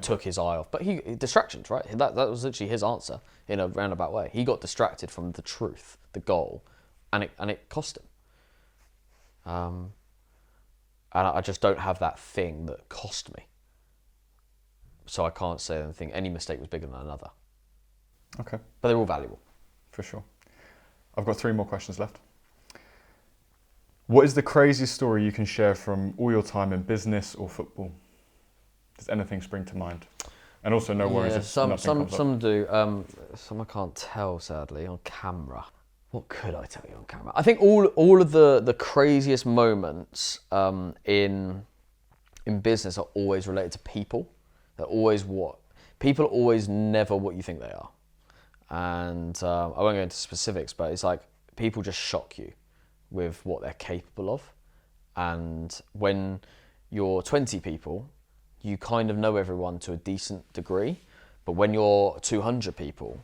took his eye off. But distractions, right? That was literally his answer in a roundabout way. He got distracted from the truth, the goal, and it cost him. And I just don't have that thing that cost me. So I can't say anything. Any mistake was bigger than another. Okay. But they're all valuable. For sure. I've got 3 more questions left. What is the craziest story you can share from all your time in business or football? Does anything spring to mind? And also, no worries if nothing comes up. Some do. Some I can't tell, sadly, on camera. What could I tell you on camera? I think all of the craziest moments in business are always related to people. They're always people are always never what you think they are. And I won't go into specifics, but it's like people just shock you with what they're capable of. And when you're 20 people, you kind of know everyone to a decent degree. But when you're 200 people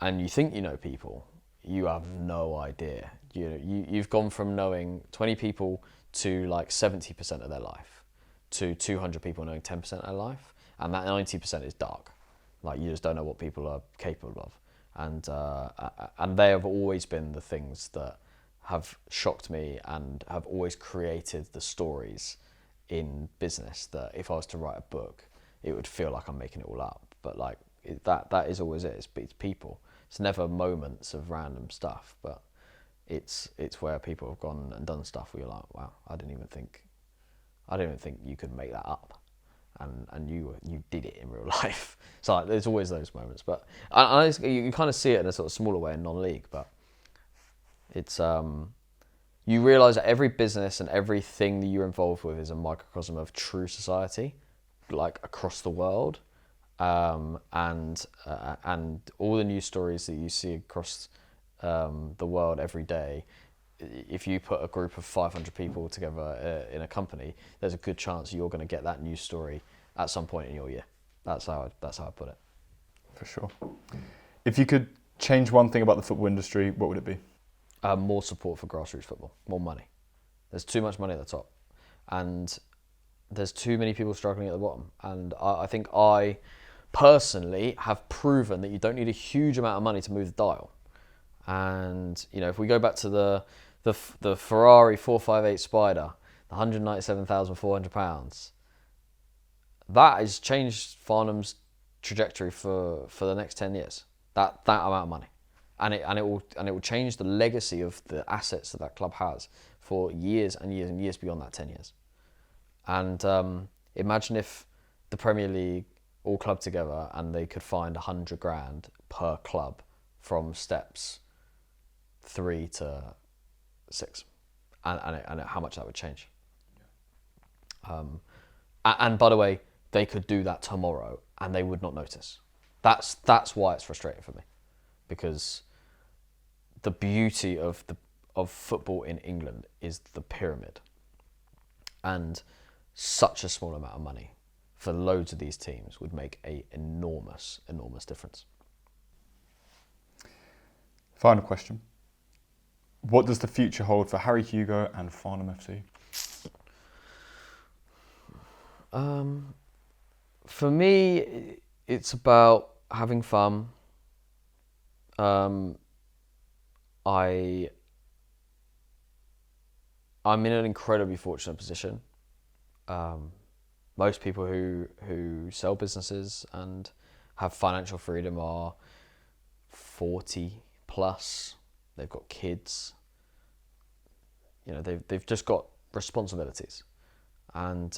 and you think you know people, you have no idea. You've gone from knowing 20 people to like 70% of their life to 200 people knowing 10% of their life. And that 90% is dark. Like, you just don't know what people are capable of. And they have always been the things that have shocked me and have always created the stories in business that if I was to write a book, it would feel like I'm making it all up. But like that is always it. It's people. It's never moments of random stuff, but it's where people have gone and done stuff where you're like, wow, I didn't even think you could make that up. And you did it in real life. So like, there's always those moments, but you kind of see it in a sort of smaller way in non-league. But it's you realise that every business and everything that you're involved with is a microcosm of true society, like across the world, and all the news stories that you see across the world every day. If you put a group of 500 people together in a company, there's a good chance you're going to get that news story at some point in your year. That's how I put it. For sure. If you could change one thing about the football industry, what would it be? More support for grassroots football, more money. There's too much money at the top, and there's too many people struggling at the bottom. And I think I personally have proven that you don't need a huge amount of money to move the dial. And if we go back to the Ferrari 458 Spider, the £197,400, that has changed Farnham's trajectory for the next 10 years. That amount of money, and it will change the legacy of the assets that club has for years and years and years beyond that 10 years. And imagine if the Premier League all clubbed together and they could find 100 grand per club from steps 3 to 6, and how much that would change. And by the way, they could do that tomorrow and they would not notice. That's why it's frustrating for me, because the beauty of football in England is the pyramid, and such a small amount of money for loads of these teams would make an enormous difference. Final question. What does the future hold for Harry Hugo and Farnham FC? For me, it's about having fun. I'm in an incredibly fortunate position. Most people who sell businesses and have financial freedom are 40 plus. They've got kids. They've just got responsibilities, and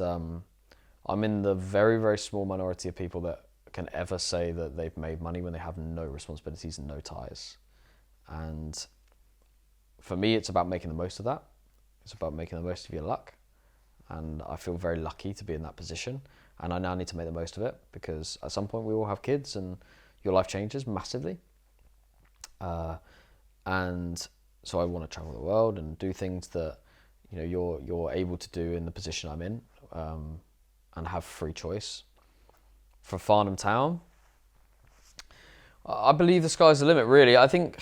I'm in the very, very small minority of people that can ever say that they've made money when they have no responsibilities and no ties. And for me, it's about making the most of that. It's about making the most of your luck. And I feel very lucky to be in that position. And I now need to make the most of it, because at some point we all have kids and your life changes massively. And so I want to travel the world and do things that you're able to do in the position I'm in, and have free choice. For Farnham Town, I believe the sky's the limit, really. I think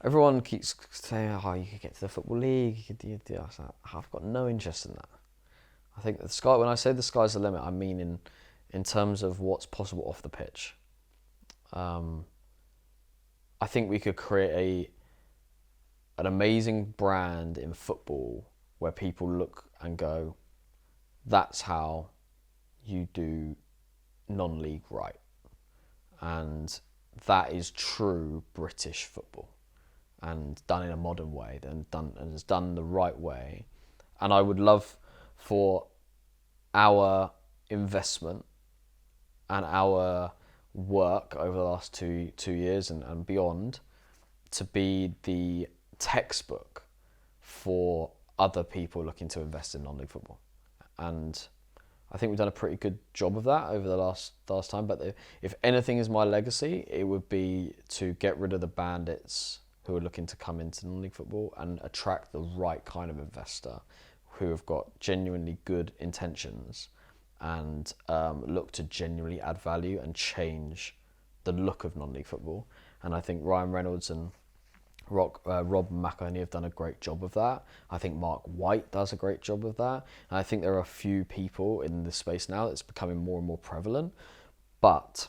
Everyone keeps saying, "Oh, you could get to the football league. You could do." I was like, I've got no interest in that. I think the sky. When I say the sky's the limit, I mean in terms of what's possible off the pitch. I think we could create an amazing brand in football where people look and go, "That's how you do non-league right," and that is true British football, and done in a modern way, and it's done the right way. And I would love for our investment and our work over the last two years and beyond to be the textbook for other people looking to invest in non-league football. And I think we've done a pretty good job of that over the last time. But if anything is my legacy, it would be to get rid of the bandits who are looking to come into non-league football and attract the right kind of investor who have got genuinely good intentions and look to genuinely add value and change the look of non-league football. And I think Ryan Reynolds and Rob McElhenney have done a great job of that. I think Mark White does a great job of that. And I think there are a few people in this space now that's becoming more and more prevalent. But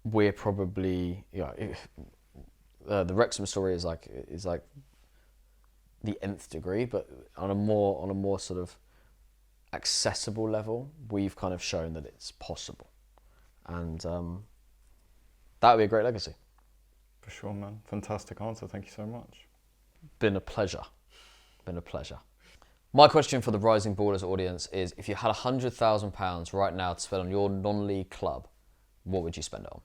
we're probably, the Wrexham story is like the nth degree, but on a more sort of accessible level, we've kind of shown that it's possible, and that would be a great legacy. For sure, man. Fantastic answer. Thank you so much. Been a pleasure. My question for the Rising Ballers audience is: if you had £100,000 right now to spend on your non-league club, what would you spend it on?